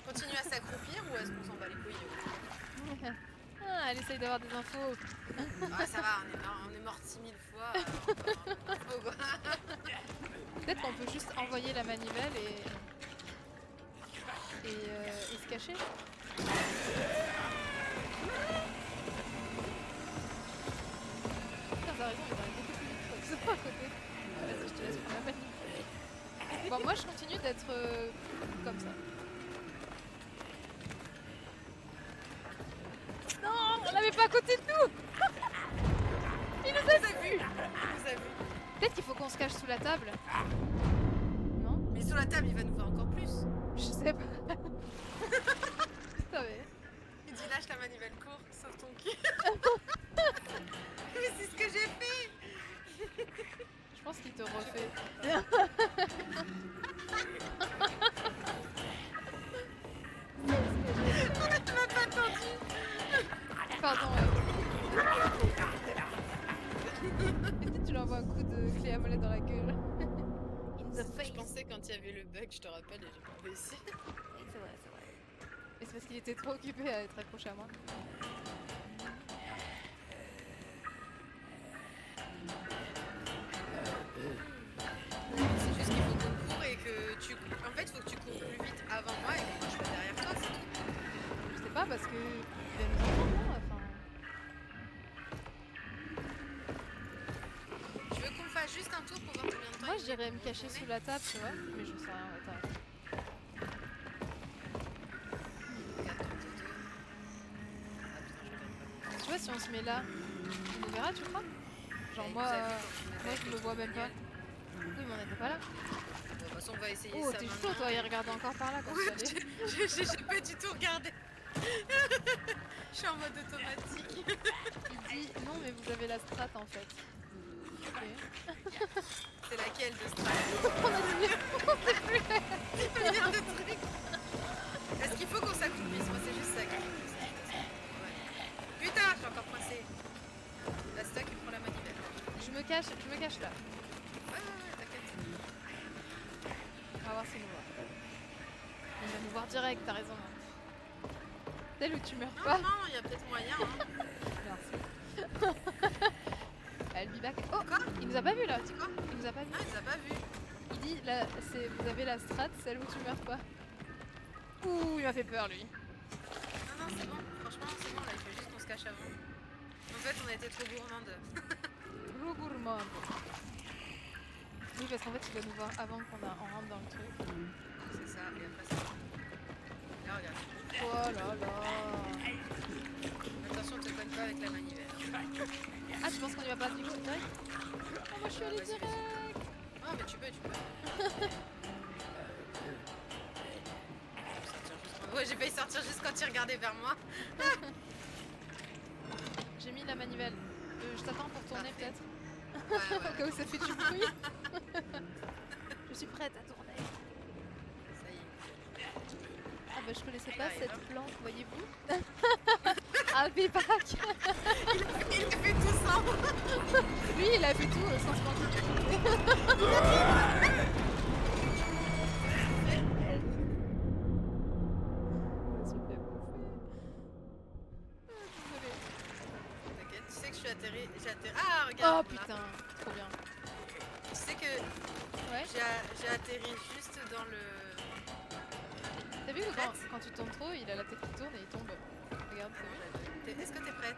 continuer à s'accroupir ou est-ce qu'on s'en bat les couilles? Ah, elle essaye d'avoir des infos. Ah, ça va, on est mort 6000 fois. Oh, quoi. Peut-être qu'on peut juste envoyer la manivelle et se cacher. Putain, t'as raison, il va aller beaucoup plus vite. Faut que ce soit à côté. Vas-y, je te laisse prendre la manivelle. Bon, moi je continue d'être comme ça. Non, on l'avait pas à côté de nous. Il nous a vu. Peut-être qu'il faut qu'on se cache sous la table. Non? Mais sur la table, il va nous voir encore plus. Je sais pas. Putain, mais... Il dit lâche la manivelle courte, sauve ton cul. Mais c'est ce que j'ai fait. Je pense qu'il te refait. Tu m'as pas attendu. Pardon. Est-ce que tu lui envoies un coup de clé à molette dans la gueule? In the face. Je pensais quand il y avait le bug, je te rappelle, et j'ai pas baissé. C'est vrai, c'est vrai. Mais c'est parce qu'il était trop occupé à être accroché à moi. C'est juste qu'il faut qu'on court et que tu... En fait, il faut que tu cours plus vite avant moi et que moi je sois derrière toi, c'est tout. Je sais pas parce que il va nous entendre, non? Enfin... Tu veux qu'on fasse juste un tour pour voir combien de temps Moi il je dirais me faut cacher tourner sous la table, tu vois, mais je sais rien, attends. Tu vois, si on se met là, on nous verra, tu crois? Genre moi je me vois même pas. Oui, mais on n'était pas là. Bon, de toute façon, on va essayer Oh, ça t'es maintenant. chaud, toi, il regarde encore par là quand Ouais, tu allais. j'ai pas du tout regardé. Je suis en mode automatique. Il dit non, mais vous avez la strat en fait. Ok. C'est laquelle de Strat? On a dit Merde de truc. Est-ce qu'il faut qu'on s'accroupisse? Moi, c'est juste ça qui ouais. Putain, je suis encore coincée. La stock, il prend la manivelle. je me cache là. Ouais, t'inquiète. On va voir s'il nous voit. Il va nous voir direct, t'as raison. Tel où tu meurs Non, pas. non, il y a peut-être moyen. Hein. Merci. Elle be back. Oh, Quoi? il nous a pas vu là. Dis quoi? Il nous a pas vu. Ah, il les a pas vus. Il dit là, vous avez la strat, celle où tu meurs pas. Ouh, il m'a fait peur lui. Non, c'est bon. Franchement, c'est bon. Là, il faut juste qu'on se cache avant. En fait, on a été trop gourmandes. Trop gourmand. Oui, parce qu'en fait, il doit nous voir avant qu'on rentre dans le truc. C'est ça, et après ça. Là, regarde. Oh là là. Attention, te cogne pas avec la manivelle. Ah, tu penses qu'on y va pas du coup direct? Oh, moi je suis allée Vas-y, direct. Non, mais tu peux. Ouais, j'ai failli sortir juste quand il regardait vers moi. J'ai mis la manivelle. Je t'attends pour tourner Parfait. peut-être. Ouais. Au cas où ça fait du bruit. Je suis prête à tourner. Ça y est. Ah bah je connaissais Il pas arrive, cette hein. plante, voyez-vous. Ah, be back. Il a fait tout ça. Lui il a fait tout sans se planter. T'inquiète, tu sais que je suis atterri. Ah, regarde. Oh là. putain, trop bien. Tu sais que Ouais. j'ai atterri juste dans le. T'as vu que quand tu tournes trop, il a la tête qui tourne et il tombe. Regarde, t'as vu? Est-ce que t'es prête?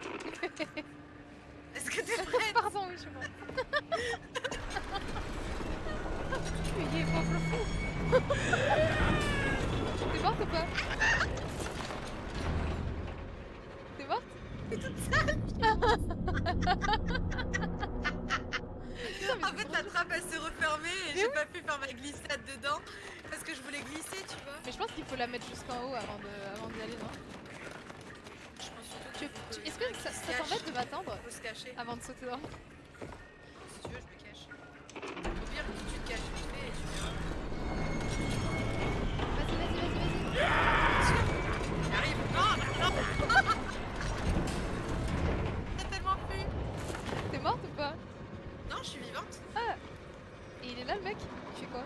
Est-ce que t'es prête? Pardon, oui, je suis morte. Il est pauvre fou. T'es morte ou pas? T'es morte? T'es toute seule. En fait, la trappe elle s'est refermée et j'ai pas pu faire ma glissade dedans parce que je voulais glisser, tu vois. Mais je pense qu'il faut la mettre jusqu'en haut avant d'y aller, non? Je pense surtout Est-ce que ça t'embête de m'attendre faut se cacher. avant de sauter dans le... Si tu veux, je me cache. Au pire, tu te caches vite fait et tu verras. Vas-y. J'arrive. Non. T'as tellement pu. T'es morte ou pas? Non, je suis vivante. Ah. Et il est là le mec? Il fait quoi?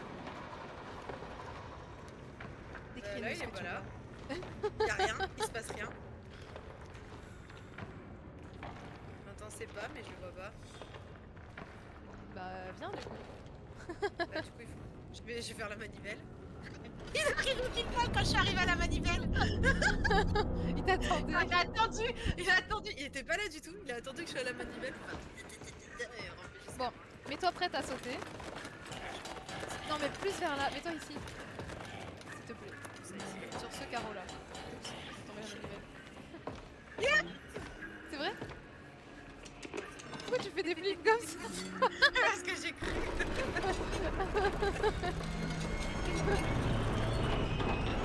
Décris-nous Là, il ce est que pas tu là. vois. Y'a rien, il se passe rien. J'entends ses pas, mais je le vois pas. Bah viens du coup. Là, du coup, je vais faire la manivelle. Il a pris le pile-poil quand je suis arrivée à la manivelle. Il t'attendait. Ah, il a attendu. Il était pas là du tout. Il a attendu que je sois à la manivelle. Bon, mets-toi prête à sauter. Non mais plus vers là, mets-toi ici. S'il te plaît. Sur ce carreau là. Oups, c'est tombé la manivelle. C'est vrai? Pourquoi tu fais des flips comme ça? Parce que j'ai cru.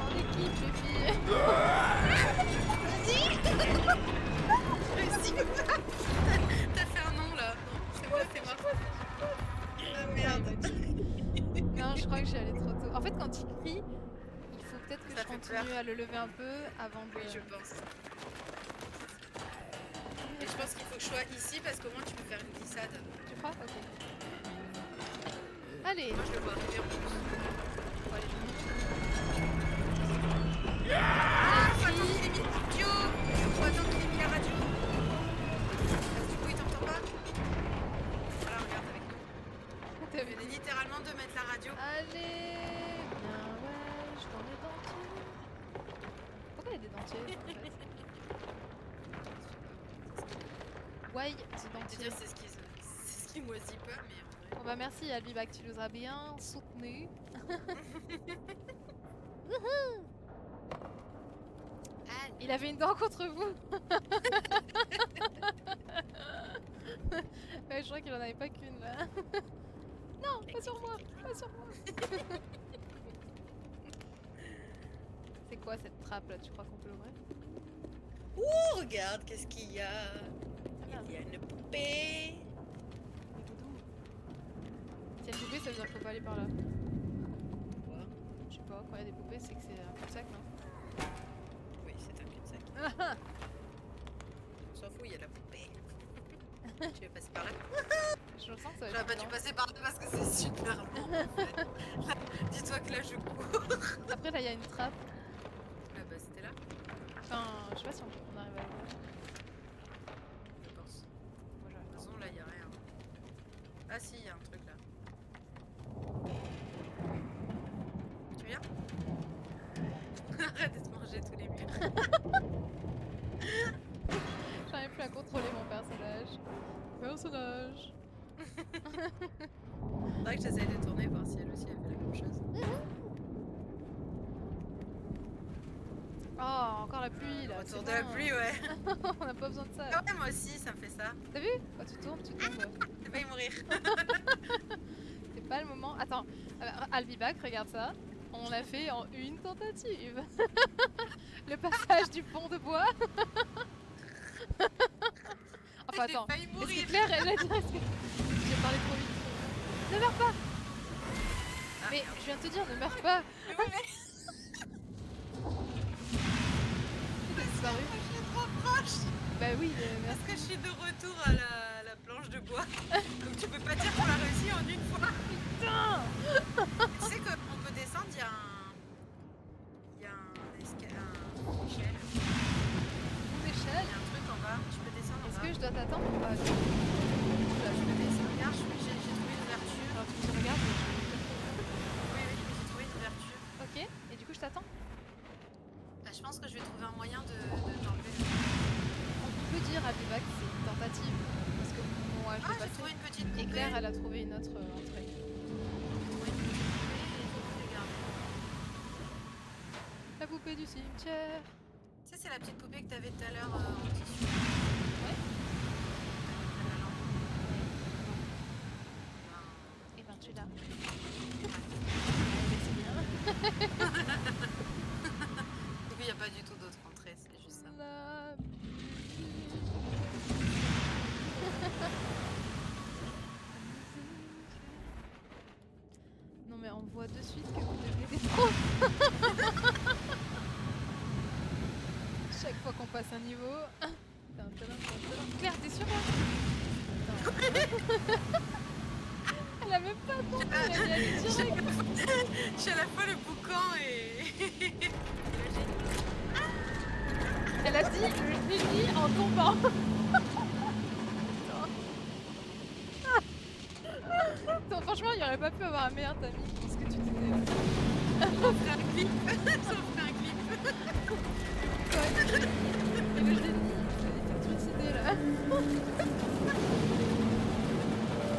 En équipe les filles. Réussi. T'as fait un nom là. Non, c'est moi, c'est moi. Ah merde. Non, je crois que j'y allais trop tôt. En fait, quand il crie, il faut peut-être que Ça je fait continue peur. à le lever un peu avant de... Oui, je pense. Et je pense qu'il faut que je sois ici parce qu'au moins tu peux faire une glissade. Tu crois? Ok. Allez. Moi je le vois arriver en plus. Bon, allez, Ah, faut attendre qu'il ait mis le radio. Faut attendre qu'il ait mis la radio. Du coup il t'entend pas. Voilà, regarde avec nous. je... Il venait littéralement de mettre la radio. Allez. Bien, ouais, je dans les dentiers. Pourquoi il y a des dentiers en fait? Why the Je veux dentier? dire c'est ce qui moisit pas, mais en vrai. Bon bah merci Albibac, tu nous as bien soutenu. Il avait une dent contre vous. Ouais, je crois qu'il en avait pas qu'une là. Non, pas sur moi, pas sur moi. C'est quoi cette trappe là? Tu crois qu'on peut l'ouvrir? Oh, regarde, qu'est-ce qu'il y a? Ah, Il y a une poupée. mais doudou. Si y a une poupée, ça veut dire qu'il faut pas aller par là. Quoi? Je sais pas, quand il y a des poupées, c'est que c'est un cul-de-sac, non? Oui, c'est un cul-de-sac. On s'en fout, il y a la poupée. Tu veux passer par là? Je le sens que ça va J'aurais être pas dû lent. passer par là parce que c'est super long en fait. Là, dis-toi que là je cours. Après, là, il y a une trappe. Ah bah c'était là, Enfin, je sais pas si on arrive à la voir. je pense. Moi, De toute j'attends. façon là il y a rien. Ah si, il y a un truc là. Tu viens? Arrête de te manger tous les murs. J'arrive plus à contrôler mon personnage. Personnage. Faudrait que j'essaye de tourner voir si elle aussi elle fait la même chose. Oh, encore la pluie là. Retour c'est de la bon. pluie, ouais. On n'a pas besoin de ça. Ah ouais, moi aussi ça me fait ça. T'as vu? Quand tu tournes, tu tombes. J'ai failli mourir. C'est pas le moment. Attends, I'll be back, regarde ça. On l'a fait en une tentative. Le passage du pont de bois. Enfin, attends. J'ai failli Est-ce mourir. que Claire, elle a dit j'ai parlé trop vite. Ne meurs pas! Ah, Mais merde. je viens de te dire, ne meurs pas! Mais oui, mais T'es disparu. je suis trop proche. Bah oui, merci. Parce que je suis de retour à la planche de bois. Donc tu peux pas dire qu'on l'a réussi en une fois. Putain! Tu sais qu'on peut descendre, il y a un échelle. Une Il échelle. y a un truc en bas. Tu peux descendre en Est-ce bas. que je dois t'attendre ou pas? Là, je peux descendre. Regarde, j'ai trouvé une ouverture. Alors tu me regardes. Oui, oui, j'ai trouvé une ouverture. Ok, et du coup je t'attends. Bah, je pense que je vais trouver un moyen de t'enlever. On peut dire à Biba que c'est une tentative. Parce que moi je Ah, l'ai j'ai passé. trouvé une petite Et poupée. Claire, elle a trouvé une autre entrée. J'ai trouvé une petite poupée et j'ai voulu les garder. La poupée du cimetière. Tu sais, c'est la petite poupée que t'avais tout à l'heure en tissu. Ouais. T'avais la lampe. Ben, Et ben tu l'as. C'est bien. Du coup, il n'y a pas du tout d'autre entrée, c'est juste ça. La... Non mais on voit de suite que vous devenez des pros. Chaque fois qu'on passe un niveau... Claire, t'es sûre là? Putain. Elle a même pas attendu, elle a dit allez direct. Je suis à la fois le boucan et... Elle a dit le génie en tombant. Attends, franchement, il n'y aurait pas pu avoir un meilleur timing pour ce que tu disais. J'en ferai un clip. J'en ferai un clip. Ouais. Et le génie, il s'est suicidé là.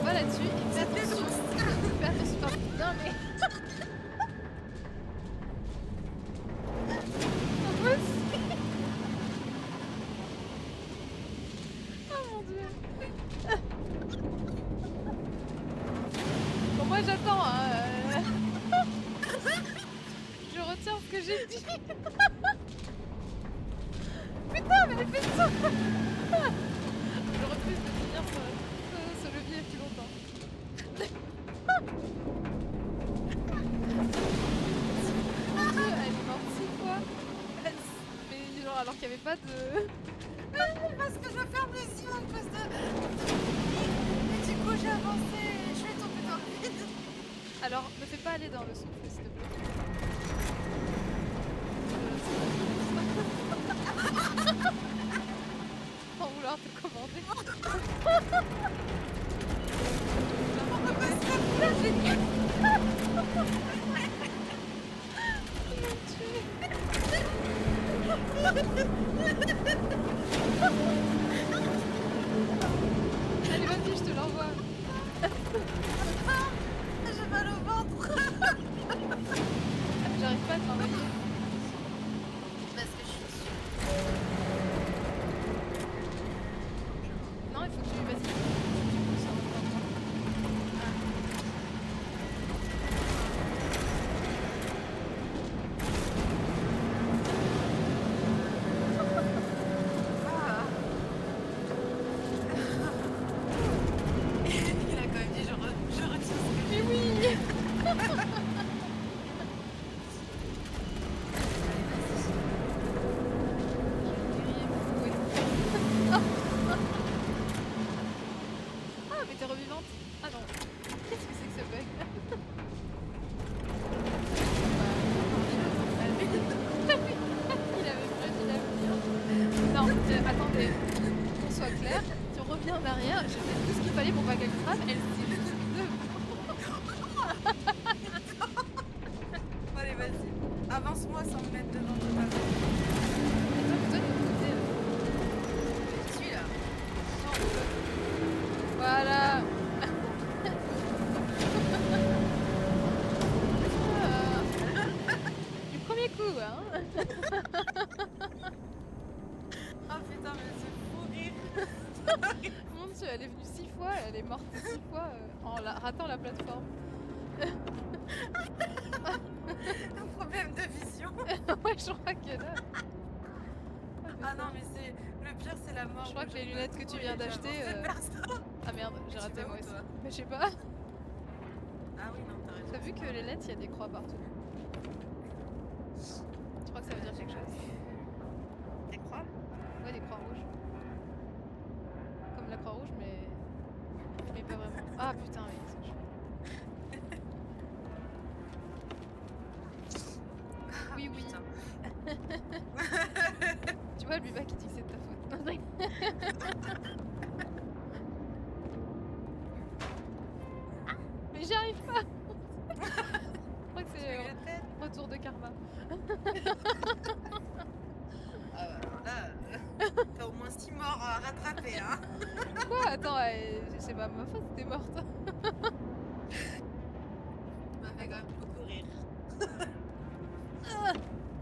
On va là-dessus et fais attention. Fais attention. Oh, putain, mais. Moi aussi. Oh mon dieu. Bon, moi j'attends. Hein, Je retiens ce que j'ai dit. Putain, mais elle fait ça. Je refuse de tenir ce levier plus longtemps. Mon dieu, elle est morte 6 fois. Mais genre alors qu'il n'y avait pas de... Parce que je veux faire mes yeux à cause de... Et du coup, j'ai avancé et je suis tombée dans le vide. Alors, ne fais pas aller dans le souffle, s'il te plaît. Sans vouloir te commander. Allez, vas-y, je te l'envoie. J'ai mal au ventre. J'arrive pas à travailler. Parce que je suis dessus. Non, il faut que tu... Vas-y. Tu pousses en même temps. Et qu'on soit clair, si on revient en arrière, j'ai fait tout ce qu'il fallait pour pas qu'elle crame, elle s'est juste Allez, vas-y. Avance-moi sans me mettre devant toi. Toi, de l'autre côté, là. Je suis là. Voilà. Du premier coup, hein. Oh putain, mais c'est fou rire. Mon Dieu, elle est venue 6 fois, elle est morte 6 fois en ratant la plateforme. Un problème de vision. Ouais, je crois que là. Ah non, mais c'est le pire, c'est la mort. Je crois que les lunettes que tu viens d'acheter. Ah merde, j'ai raté moi aussi. Mais je sais pas. Ah oui, non, t'as raison. T'as vu que les lettres, il y a des croix partout. Je crois que ça veut dire quelque chose. Des croix? Ouais, des croix rouges. Comme la croix rouge, mais pas vraiment. Ah putain, oui. Oui, oui. Tu vois, le Buba qui dit que c'est de ta faute. Mais j'y arrive pas. Je crois que c'est retour de karma. Ah bah là, t'as au moins 6 morts à rattraper, hein. Quoi? Attends, c'est pas ma faute, t'es morte. Ça m'a fait quand même beaucoup rire.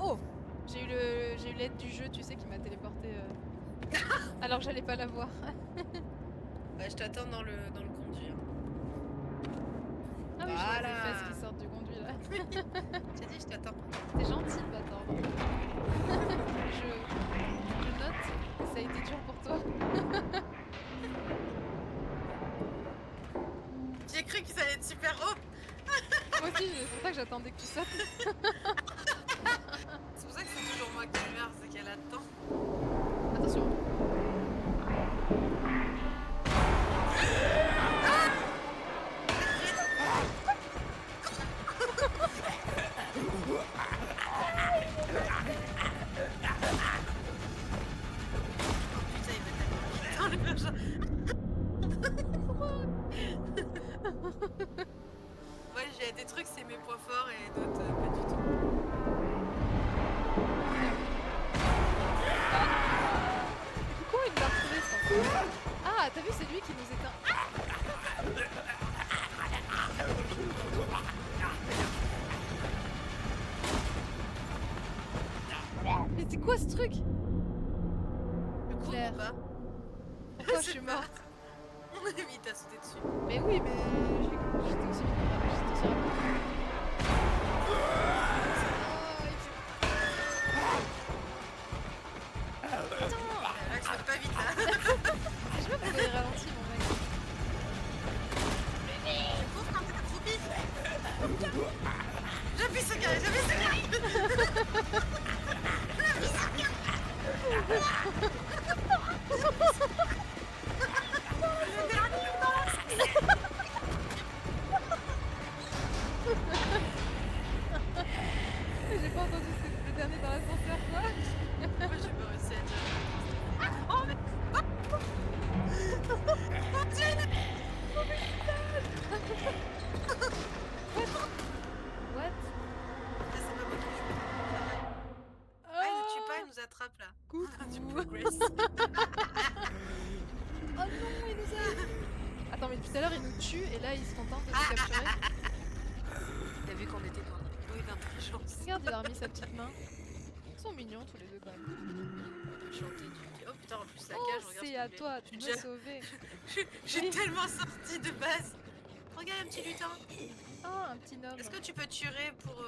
Oh, j'ai eu l'aide du jeu, tu sais, qui m'a téléporté alors que j'allais pas la voir. Bah, je t'attends dans le conduit. Ah oui, je vois Voilà. les fesses qui sortent du conduit là. J'ai dit, je t'attends. T'es gentil, le bâtard. je note que ça a été dur pour toi. J'ai cru que ça allait être super haut. Moi aussi, c'est pour ça que j'attendais que tu sautes. C'est pour ça que c'est toujours moi qui meurs, c'est qu'elle attend. Attention. Putain, il va tellement vite dans le Ouais, j'ai des trucs, c'est mes points forts et d'autres, pas du tout. Pourquoi il l'a retrouvé ça? Ah, t'as vu, c'est lui qui nous éteint. Mais c'est quoi ce truc? Le coup Claire. ou pas? Pourquoi je sais suis pas. morte? Oui, il t'a sauté dessus. Mais oui, mais j'étais aussi rapide. Là, tu vas pas vite là. Je sais pas pourquoi il ralentit, mon mec. Tu cours quand t'es accroupi. J'appuie sur carré, j'appuie sur carré. J'ai pas entendu le dernier dans l'ascenseur, quoi. Moi, j'ai pas réussi à dire. Oh, mais. Oh, Dieu. What? Ah, c'est pas moi qui joue. Ah, il ne tue pas, il nous attrape là. Coucou. Du progress. Oh non, il nous a... Attends, mais tout à l'heure, il nous tue et là, il se contente de nous capturer. T'as vu qu'on était dans une bouée d'intelligence. Regarde, il a remis sa petite main. Ils sont mignons tous les deux quand même. Chanter du. Oh putain, en plus la Oh, cage, regarde. c'est ce à que toi j'ai. de me sauver. J'ai tellement sorti de base. Regarde un petit lutin. Ah, un petit homme. Est-ce que tu peux tirer pour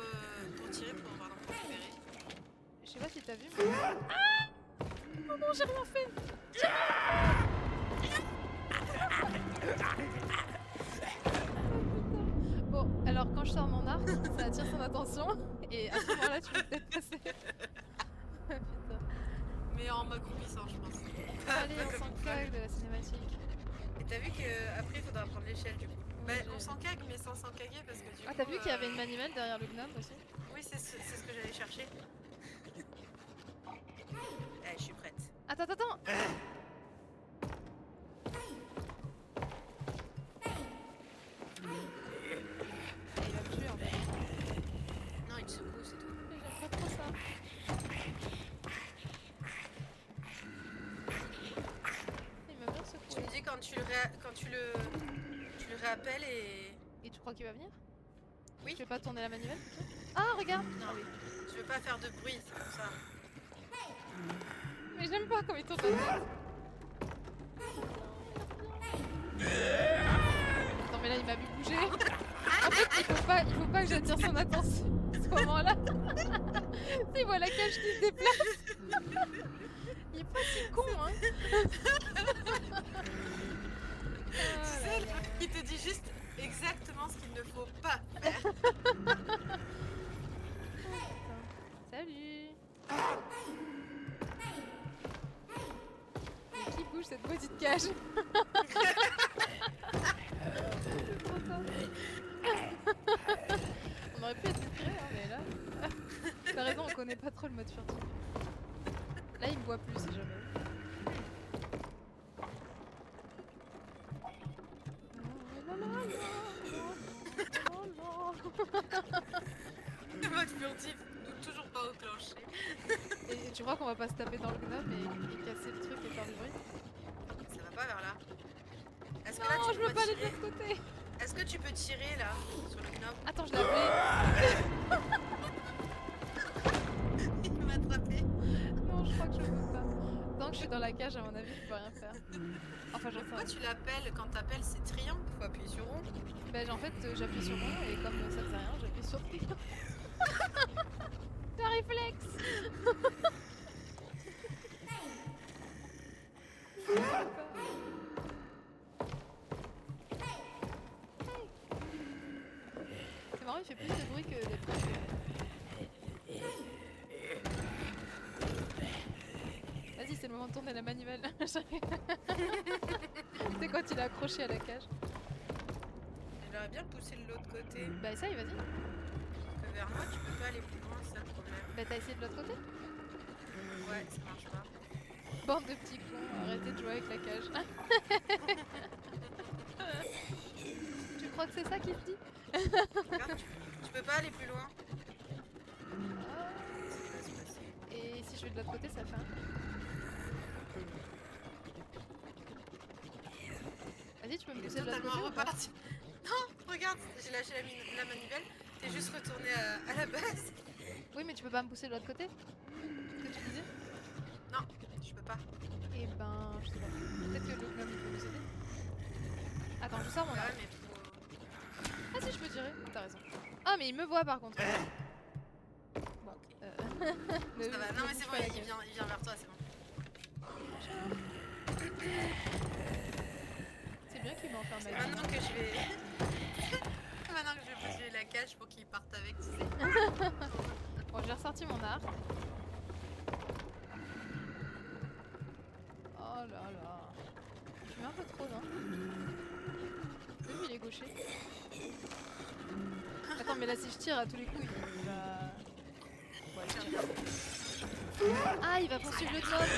tirer pour pardon pour récupérer? Je sais pas si t'as vu, mais... Ah oh non, j'ai rien fait. Bon, alors quand je sors mon arc, ça attire son attention et à ce moment-là, tu peux peut-être passer. Putain. Mais en m'accroupissant, je pense. Allez, on s'en cague de la cinématique. Et t'as vu qu'après il faudra prendre l'échelle du coup. Bah, Ouais, on s'en cague mais sans s'en caguer parce que du coup. Ah, t'as vu qu'il y avait une manivelle derrière le gnome aussi? Oui, c'est ce que j'allais chercher. Allez, je suis prête. Attends. Il va me tuer en fait. Non, il te secoue, c'est tout. Mais j'aime pas trop ça. Il m'a bien Tu secoué. me dis quand tu le réappelles et... Et tu crois qu'il va venir? Oui. Je vais pas tourner la manivelle plutôt? Ah, regarde! Non, Ah oui. je veux pas faire de bruit, c'est pour ça. Mais j'aime pas quand il tourne la tête. Attends, mais là il m'a vu bouger. En fait, il faut pas que j'attire son attention à ce moment-là. S'il voit la cage qui se déplace. Il est pas si con, hein. Tu sais, il te dit juste exactement ce qu'il ne faut pas faire. Salut. Mais qui bouge cette petite cage? C'est trop top. On aurait pu être discret, hein, mais là... T'as raison, on connaît pas trop le mode furtif. Là, il me voit plus si jamais. Le mode furtif, toujours pas enclenché. Et tu crois qu'on va pas se taper dans le gnome et casser le truc et faire du bruit? Ça va pas vers là. Est-ce que Non, là tu je veux peux pas aller de tirer? l'autre côté. Est-ce que tu peux tirer là sur le gnome? Attends, je l'ai appelé. Il m'a attrapé. Non, je crois que je peux pas. Tant que je suis dans la cage, à mon avis, je peux rien faire. Enfin, j'en sais Pourquoi rien. tu l'appelles? Quand t'appelles, c'est triangle, faut appuyer sur rond. Ben, en fait, j'appuie sur rond et comme ça faisait rien, j'appuie sur triangle. T'as réflexe. C'est marrant, il fait plus de bruit que les premiers. Vas-y, c'est le moment de tourner la manivelle. C'est quand il est accroché à la cage. J'aimerais bien pousser de l'autre côté. Bah essaye, vas-y. Que vers moi, tu peux pas aller plus loin, c'est ça le problème. Bah t'as essayé de l'autre côté? Ouais, ça marche pas. Bande de petits cons, arrêtez de jouer avec la cage. Tu crois que c'est ça qu'il te dit? Regarde, tu peux pas aller plus loin. Qu'est-ce qui va se passer? Et si je vais de l'autre côté, ça fait un... Vas-y, tu peux me Il est pousser de l'autre totalement côté ou pas? reparti. Non, regarde, j'ai lâché la manivelle. T'es juste retourné à la base. Oui, mais tu peux pas me pousser de l'autre côté? Que tu disais? Non, je peux pas. Eh ben, je sais pas. Peut-être que le gnome il peut nous aider. Attends, je sors mon Ouais, arme. mais faut... Ah si, je peux tirer. T'as raison. Ah, mais il me voit par contre. Bon, Ça va. Non, mais c'est bon, bon, il vient vers toi, c'est bon. C'est bien qu'il m'enferme C'est avec. maintenant que je vais... maintenant que je vais bouger la cage pour qu'il parte avec, tu sais. Bon, j'ai ressorti mon arc. Oh là là. Je mets un peu trop, non? Même il est gaucher. Attends, mais là si je tire à tous les coups, il va... Ouais, je tire. Ah, il va poursuivre le gnome.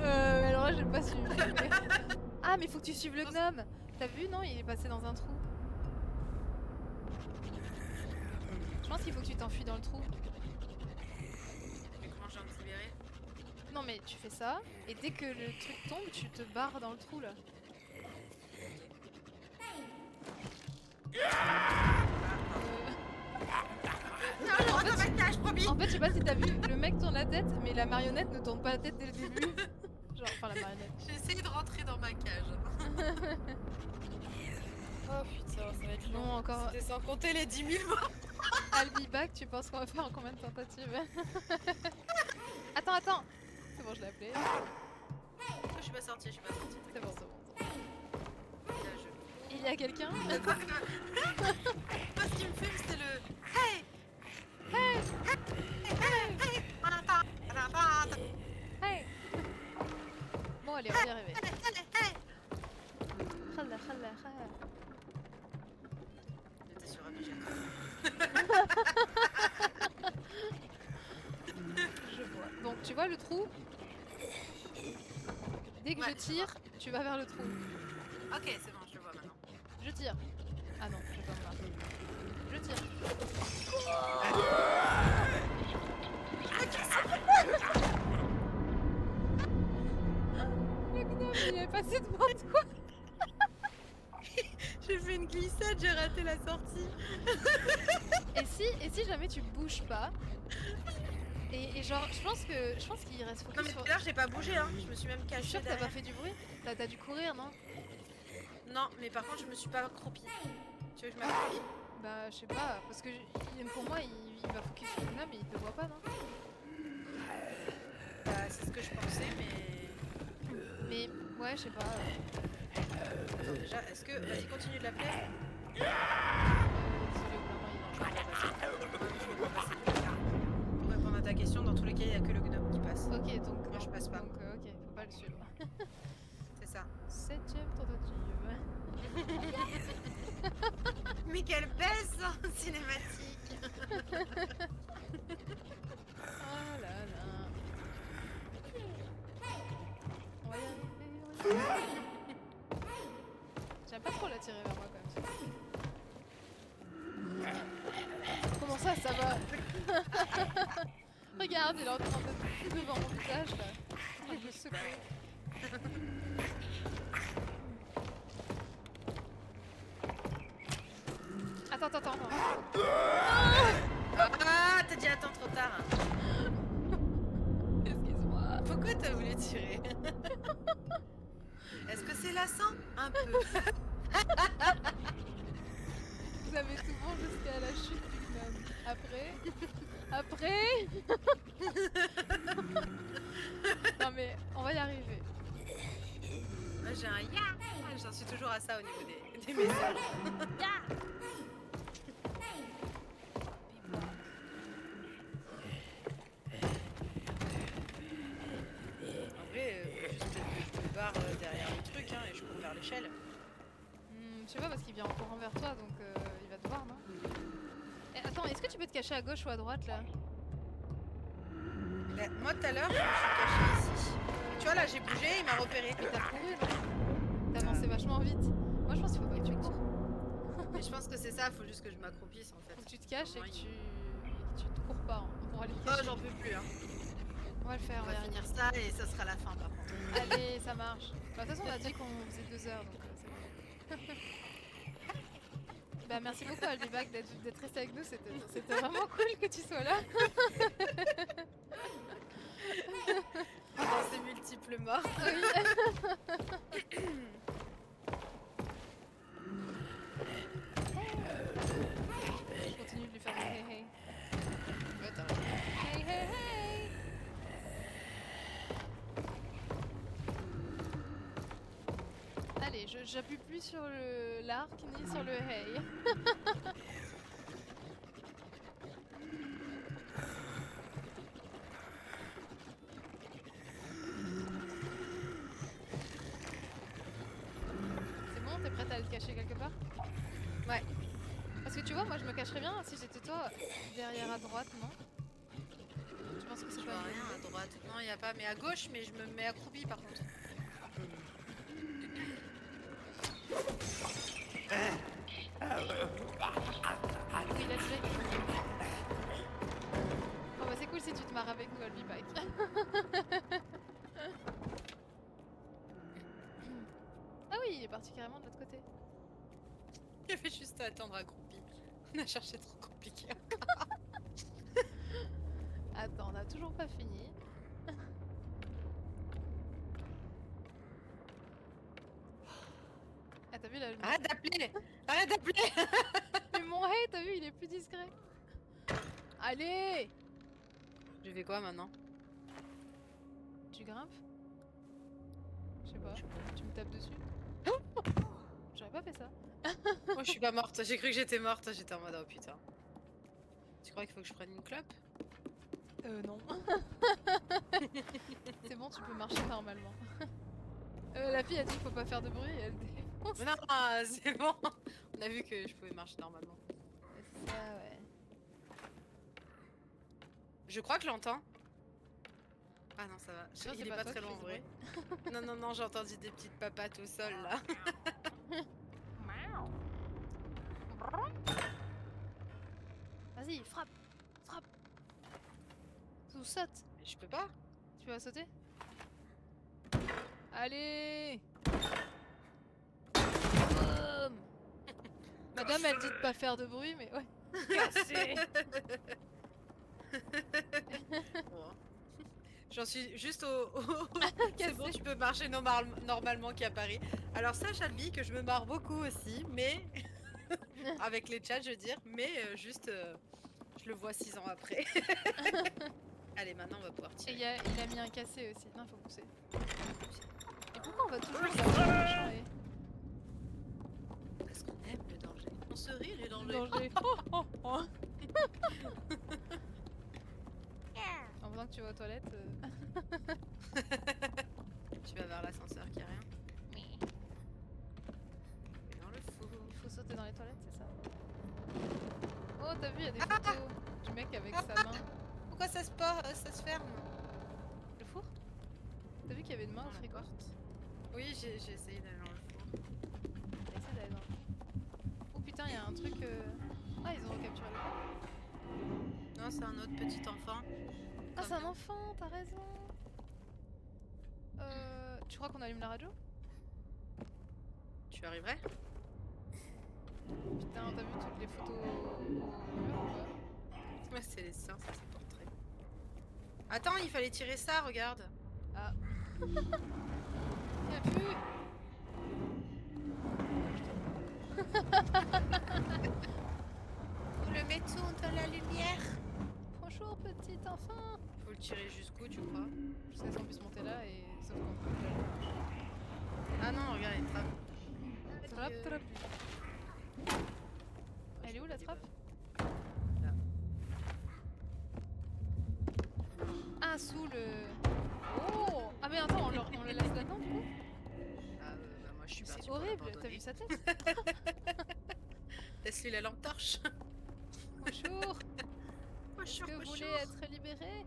Alors là, j'ai pas suivi. Ah, mais faut que tu suives le gnome. T'as vu, non? Il est passé dans un trou. Je pense qu'il faut que tu t'enfuis dans le trou. Mais comment je viens de me libérer? Non, mais tu fais ça, et dès que le truc tombe, tu te barres dans le trou là. Non, je rentre dans ma cage, promis. En fait, je sais pas si t'as vu, le mec tourne la tête, mais la marionnette ne tourne pas la tête dès le début. Genre, enfin la marionnette. J'ai essayé de rentrer dans ma cage. Oh putain, ça va être long. Non, encore. C'était sans compter les 10 000 morts. I'll be back, tu penses qu'on va faire en combien de tentatives? Attends. C'est bon, je l'ai appelé. Je suis pas sortie, C'est bon. Là, Il y a quelqu'un? Moi, ce qui me fume, c'était le hey. Hey! Bon, allez, on va y arriver. Khala. J'étais sur un budget. vois le trou? Dès que Ouais, je tire, tu vas vers le trou. Ok, c'est bon, je le vois maintenant. Je tire. Ah non, je peux pas. Je tire. Le gnome, il est passé devant toi. J'ai fait une glissade, j'ai raté la sortie. Et si jamais tu bouges pas? Et genre, je pense qu'il reste Non, focus mais sur... tout à l'heure, j'ai pas bougé, hein. Je me suis même Je suis cachée sûre que t'as pas derrière. fait du bruit? T'as dû courir, non? Non, mais par contre, je me suis pas accroupie. Tu veux que je m'accroupie? Bah, je sais pas, parce que pour moi, il va focus sur le gnome et il te voit pas, non? Bah, c'est ce que je pensais, mais... Mais, ouais, je sais pas. Attends, déjà, est-ce que... Vas-y, continue de l'appeler. Désolé, vraiment, il est Pour répondre à ta question, dans tous les cas, il n'y a que le gnome qui passe. Ok, donc... Moi, je passe pas. Donc, ok, faut pas le suivre. C'est ça. 7ème tentative. Mais quelle belle scène cinématique. Oh là là. On va y arriver. J'aime pas trop la tirer vers moi quand même. Comment ça va? Regarde, il est en train de devant mon visage là. En train de me secouer. Attends. Ah, t'as dit attends trop tard. Excuse-moi. Pourquoi t'as voulu tirer? Est-ce que c'est lassant? Un peu. Vous avez tout bon jusqu'à la chute du gnome. Après Non mais, on va y arriver. Moi, j'ai un ya. J'en suis toujours à ça au niveau des messages. En vrai, faut juste que je me barre derrière le truc hein, et je cours vers l'échelle. Je sais pas parce qu'il vient en courant vers toi donc il va te voir, non? Attends, est-ce que tu peux te cacher à gauche ou à droite là? Bah, moi tout à l'heure, je me suis cachée ici. Tu vois là, j'ai bougé, il m'a repéré. Mais t'as couru non? T'as avancé vachement vite. Moi je pense qu'il faut pas que tu cours. Mais je pense que c'est ça, faut juste que je m'accroupisse en fait. Faut que tu te caches et Au moins, que tu te cours pas hein, pour aller te Oh, cacher. j'en peux plus hein. On va le faire, On va y arriver. finir ça et ça sera la fin par contre. Allez, ça marche. Bah, de toute façon, on a dit qu'on faisait 2 heures, donc c'est bon. Bah, merci beaucoup, Albibac, d'être resté avec nous. C'était vraiment cool que tu sois là. Dans ces multiples morts. Oui. Je continue de lui faire des hey hey. Ouais, t'as raison. Hey hey hey. Allez, j'appuie plus sur l'arc ni sur le hey. C'est bon, t'es prête à le cacher quelque part? Ouais. Parce que tu vois, moi je me cacherais bien si j'étais toi derrière à droite, non? Tu penses que c'est Je pas vois une rien bonne à idée? droite. Non, il n'y a pas. Mais à gauche, mais je me mets accroupi par contre. Oui, il a déjà Oh bah c'est cool si tu te marres avec nous, Albibac. Ah oui, il est parti carrément de l'autre côté. Il avait juste à attendre accroupi. On a cherché trop compliqué. Attends, on a toujours pas fini. Ah t'as vu là Arrête d'appeler. Arrête d'appeler. Mais mon hey, t'as vu, il est plus discret. Allez. Je fais quoi maintenant? Tu grimpes? Je sais pas, tu me tapes dessus? J'aurais pas fait ça. Moi je suis pas morte, j'ai cru que j'étais morte, j'étais en mode oh putain. Tu crois qu'il faut que je prenne une clope? Non. C'est bon, tu peux marcher normalement. La fille a dit qu'il faut pas faire de bruit et elle défonce. Mais non, c'est bon. On a vu que je pouvais marcher normalement. C'est ça, ouais. Je crois que je l'entends. Ah non, ça va. Non, c'est Il est pas pas toi très qui loin en fais vrai. Non, non, non, j'ai entendu des petites papates au sol là. Vas-y, frappe. Frappe. Ou saute. Mais je peux pas. Tu vas sauter? Allez. Boum. Madame, elle dit de pas faire de bruit, mais ouais. Cassé. Bon. J'en suis juste au... C'est bon, Cassé. tu peux marcher normalement qu'à Paris. Alors sache, Albi, que je me marre beaucoup aussi, mais... Avec les chats, je veux dire, mais juste... je le vois 6 ans après. Allez, maintenant, on va pouvoir Et tirer. il a mis un cassé aussi. Non, faut pousser. Et pourquoi on va toujours dans le machin et... Parce qu'on aime le danger. On se rit du danger. Danger. Oh, oh, oh. En pendant que tu vas aux toilettes... Tu vas vers l'ascenseur qui a rien. Oui. Et dans le four. Il faut sauter dans les toilettes, c'est ça? Oh, t'as vu, il y a des photos du mec avec sa main. Pourquoi ça se ferme? Le four? T'as vu qu'il y avait une main au frigo? Oui, j'ai essayé d'aller dans le four. Essaye d'aller dans le four. Oh putain, il y a un truc... Ah, ils ont recapturé le corps. Non, c'est un autre petit enfant. Ah, c'est un enfant, t'as raison. Tu crois qu'on allume la radio? Tu arriverais? Putain, t'as vu toutes les photos au mur ou pas? Ouais, c'est les siens, ça, c'est portrait. Attends, il fallait tirer ça, regarde. Ah. Y'a plus. Nous le mettons dans la lumière. Bonjour, petit enfant. Faut le tirer jusqu'où, tu crois? Je sais qu'on puisse monter là et... Sauf qu'on peut plus aller. Ah non, regarde, il trappe. Trappe, trappe. Elle est où la trappe? Là. Ah, sous le... Oh. Ah mais attends, on le laisse là-dedans du coup? Ah, bah moi je suis partie C'est pour horrible, l'abandonner. t'as vu sa tête? Laisse-lui la lampe torche. Bonjour. Est-ce Bonjour, que vous bonjour. voulez être libéré?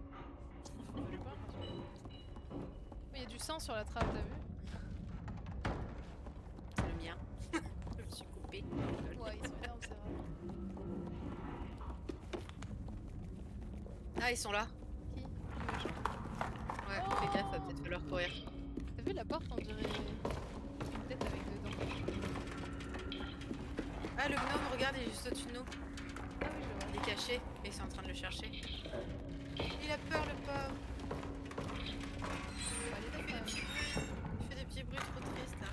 Je sais pas. Il y a du sang sur la trappe, t'as vu? C'est le mien. Je me suis coupée. Ouais, ils sont énormes, c'est vrai. Ah, ils sont là. Qui? Ouais, Oh. fais gaffe, va peut-être falloir courir. T'as vu la porte, on dirait une tête avec deux dents. Ah, le gnome, regarde, il est juste au-dessus de nous. Ah oui, je Il vois. est caché et ils sont en train de le chercher. Il a peur, le pauvre. Faut aller là, quand même. Il fait des petits bruits trop tristes là.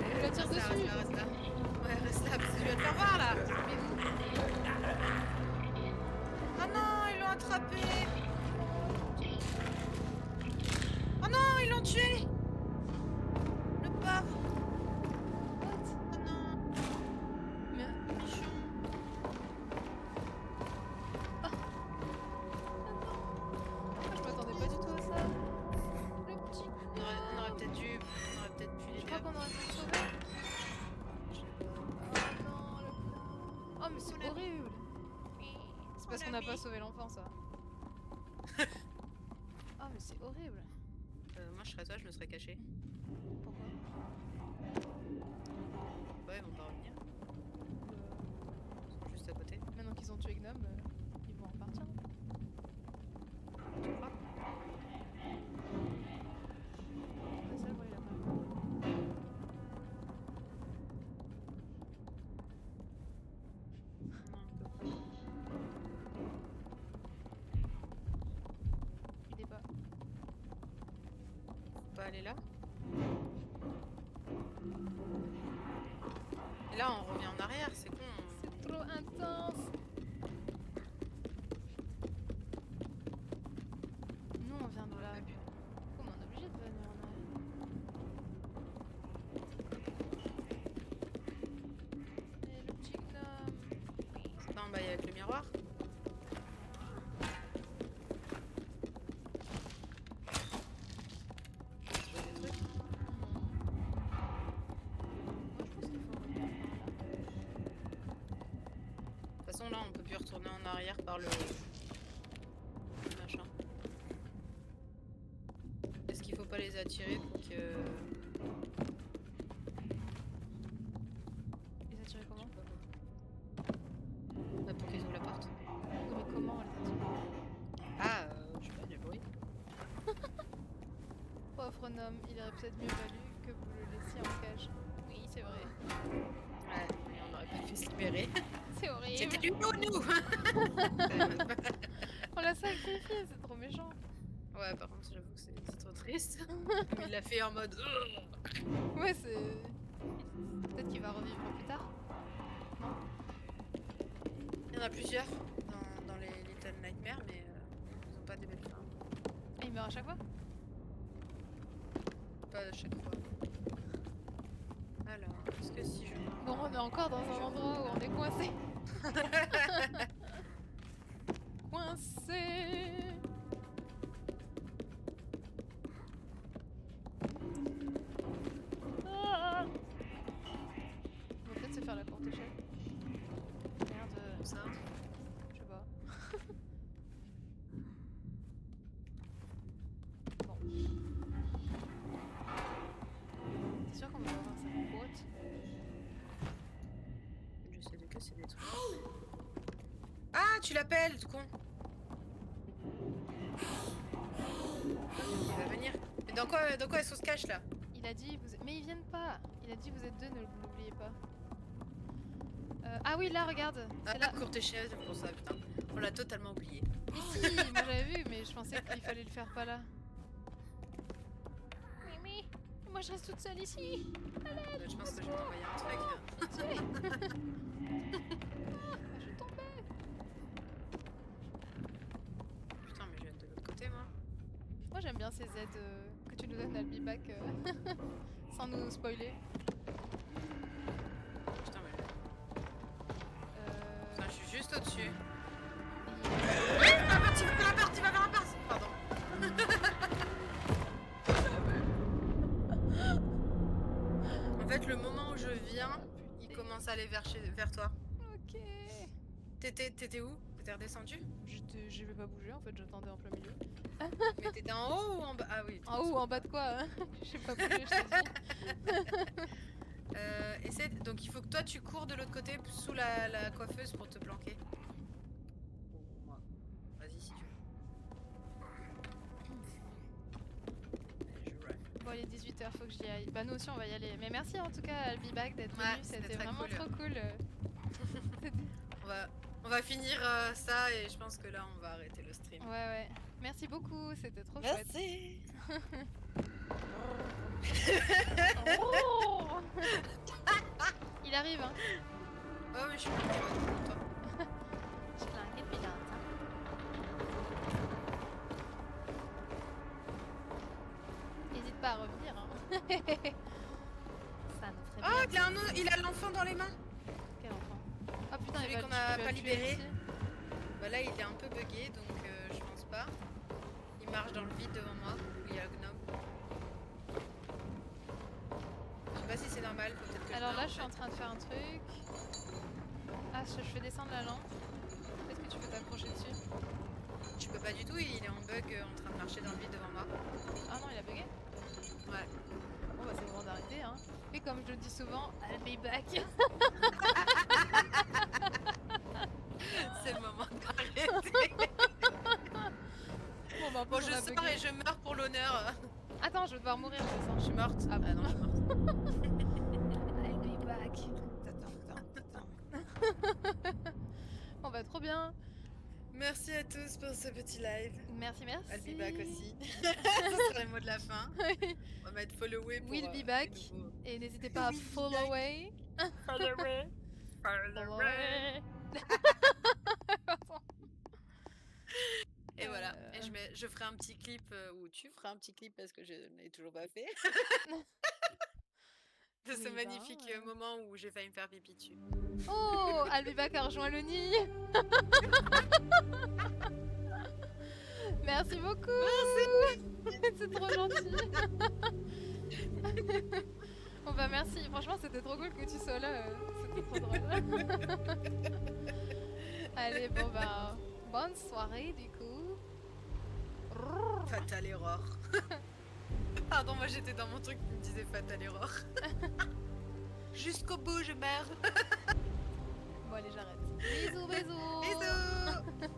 On la tire Reste là, dessus. reste là, reste là. Ouais, reste là, parce que tu vas te faire voir là. Mais où? Oh non, ils l'ont attrapé. Oh non, ils l'ont tué. Le pauvre. What? Oh non, Mais... méchant. Ah non. Je m'attendais pas du tout à ça. Le petit... On aurait peut-être pu Je l'aider. crois qu'on aurait pu le sauver. Oh non, le... Oh mais c'est horrible. C'est parce qu'on n'a pas sauvé l'enfant, ça. Oh mais c'est horrible. Moi, je serais toi, je me serais caché. Pourquoi? Ouais, ils vont pas revenir. Ils sont juste à côté. Maintenant qu'ils ont tué Gnome, ils vont repartir. Tu crois? Ouais, ça, ouais, il a pas. Non, on peut pas. Il est pas. Faut pas aller là. Et là, on revient en arrière, c'est con. C'est trop intense. Nous, on vient de là. Comment on est obligé de venir en arrière? Et le petit gnome. C'est pas en bas avec le miroir? Tu vois des trucs? Moi, je pense qu'il faut revenir par là. là, on peut plus retourner en arrière par le machin. Est-ce qu'il faut pas les attirer pour que... Les attirer comment? Bah, pour qu'ils ouvrent la porte. Oui, mais comment on les attire? Ah, je sais pas, du bruit. Pauvre homme, il aurait peut-être mieux valu que vous le laissiez en cage. Oui, c'est vrai. Ouais, mais on aurait pas pu se libérer. C'est horrible. C'était du nounou. On l'a sacrifié, c'est trop méchant. Ouais, par contre, j'avoue que c'est trop triste. Mais il l'a fait en mode... Ouais, c'est... Peut-être qu'il va revivre plus tard. Non? Il y en a plusieurs dans les Little Nightmares, mais ils ont pas des belles fins. Et il meurt à chaque fois? Pas à chaque fois. Alors, est-ce que si je... Non, on est encore dans un endroit où on est coincé. Coincé. Ah. On va peut-être se faire la courte échelle. Merde. Ça. Je sais pas. Bon. T'es sûr qu'on va avoir sa côte? J'essaie de casser des trucs. Ah, tu l'appelles, con. Il va venir. Mais dans quoi est-ce qu'on se cache là? Il a dit, mais ils viennent pas. Il a dit vous êtes deux, ne l'oubliez pas. Ah oui, là, regarde. Ah, C'est là. courte échelle, c'est pour ça, putain. On l'a totalement oublié. Mais si, moi j'avais vu, mais je pensais qu'il fallait le faire pas là. Mimi, moi je reste toute seule ici. Je pense que je vais t'envoyer un truc. Je suis tombée. Putain, mais je vais être de l'autre côté, moi. Moi j'aime bien ces aides que tu nous donnes à Be Back sans nous spoiler. Putain, mais... Putain, je suis juste au-dessus. il- Oui, va vers la porte, Pardon. En fait, le moment où je viens, il commence à aller vers toi. Ok. T'étais où? T'étais redescendu? Je vais pas bouger en fait, j'attendais en plein milieu. Mais t'étais en haut ou en bas? Ah oui. En haut ou en bas de quoi hein? J'ai pas bougé, je t'ai dit. Donc il faut que toi tu cours de l'autre côté sous la coiffeuse pour te planquer. Vas-y si tu veux. Bon, il est 18h, faut que j'y aille. Bah, nous aussi, on va y aller. Mais merci en tout cas à Be Back d'être Ouais, venu, c'était c'était très vraiment cool. trop cool. On va finir ça et je pense que là on va arrêter le stream. Ouais. Merci beaucoup, c'était trop chouette. Merci. Oh il arrive, hein. Oh oui, je suis content. Je l'ai puis là, n'hésite pas à revenir, hein. Ça nous ferait bien. Oh, il a l'enfant dans les mains. Quel enfant? Oh putain, Celui il va qu'on a pas libéré. aussi. Bah là il est un peu bugué donc je pense pas. Il marche dans le vide devant moi où il y a le gnome. Je sais pas si c'est normal, faut peut-être que Alors je là, meure, je suis en train de faire un truc. Ah, je fais descendre la lampe. Peut-être que tu peux t'accrocher dessus. Je peux pas du tout, il est en bug en train de marcher dans le vide devant moi. Ah non, il a bugué. Ouais. Bon bah c'est le moment d'arrêter hein. Et comme je le dis souvent, I'll be back. C'est le moment d'arrêter. Bon bah Bon, je sors et je meurs pour l'honneur. Attends, je vais devoir mourir, je Je sens. suis morte. Ah bon. Non, je suis morte. I'll be back. Attends. Bon bah trop bien. Merci à tous pour ce petit live. Merci. I'll be back aussi. Ce sera les mots de la fin. On va mettre followé pour We'll be back. les nouveaux. Et n'hésitez pas à follow away. Follow away. Et voilà, et je ferai un petit clip, ou tu feras un petit clip parce que je ne l'ai toujours pas fait, de ce Oui, magnifique moment où j'ai failli me faire pipi dessus. Oh, I'll be back a rejoint le nid. Merci beaucoup. Merci. C'est trop gentil. Bon bah merci, franchement c'était trop cool que tu sois là, c'était trop drôle. Allez, bon bah, bonne soirée du coup. Fatal error. Pardon, moi j'étais dans mon truc qui me disait fatal error. Jusqu'au bout, je meurs. Bon allez, j'arrête. Bisous, bisous. Bisous.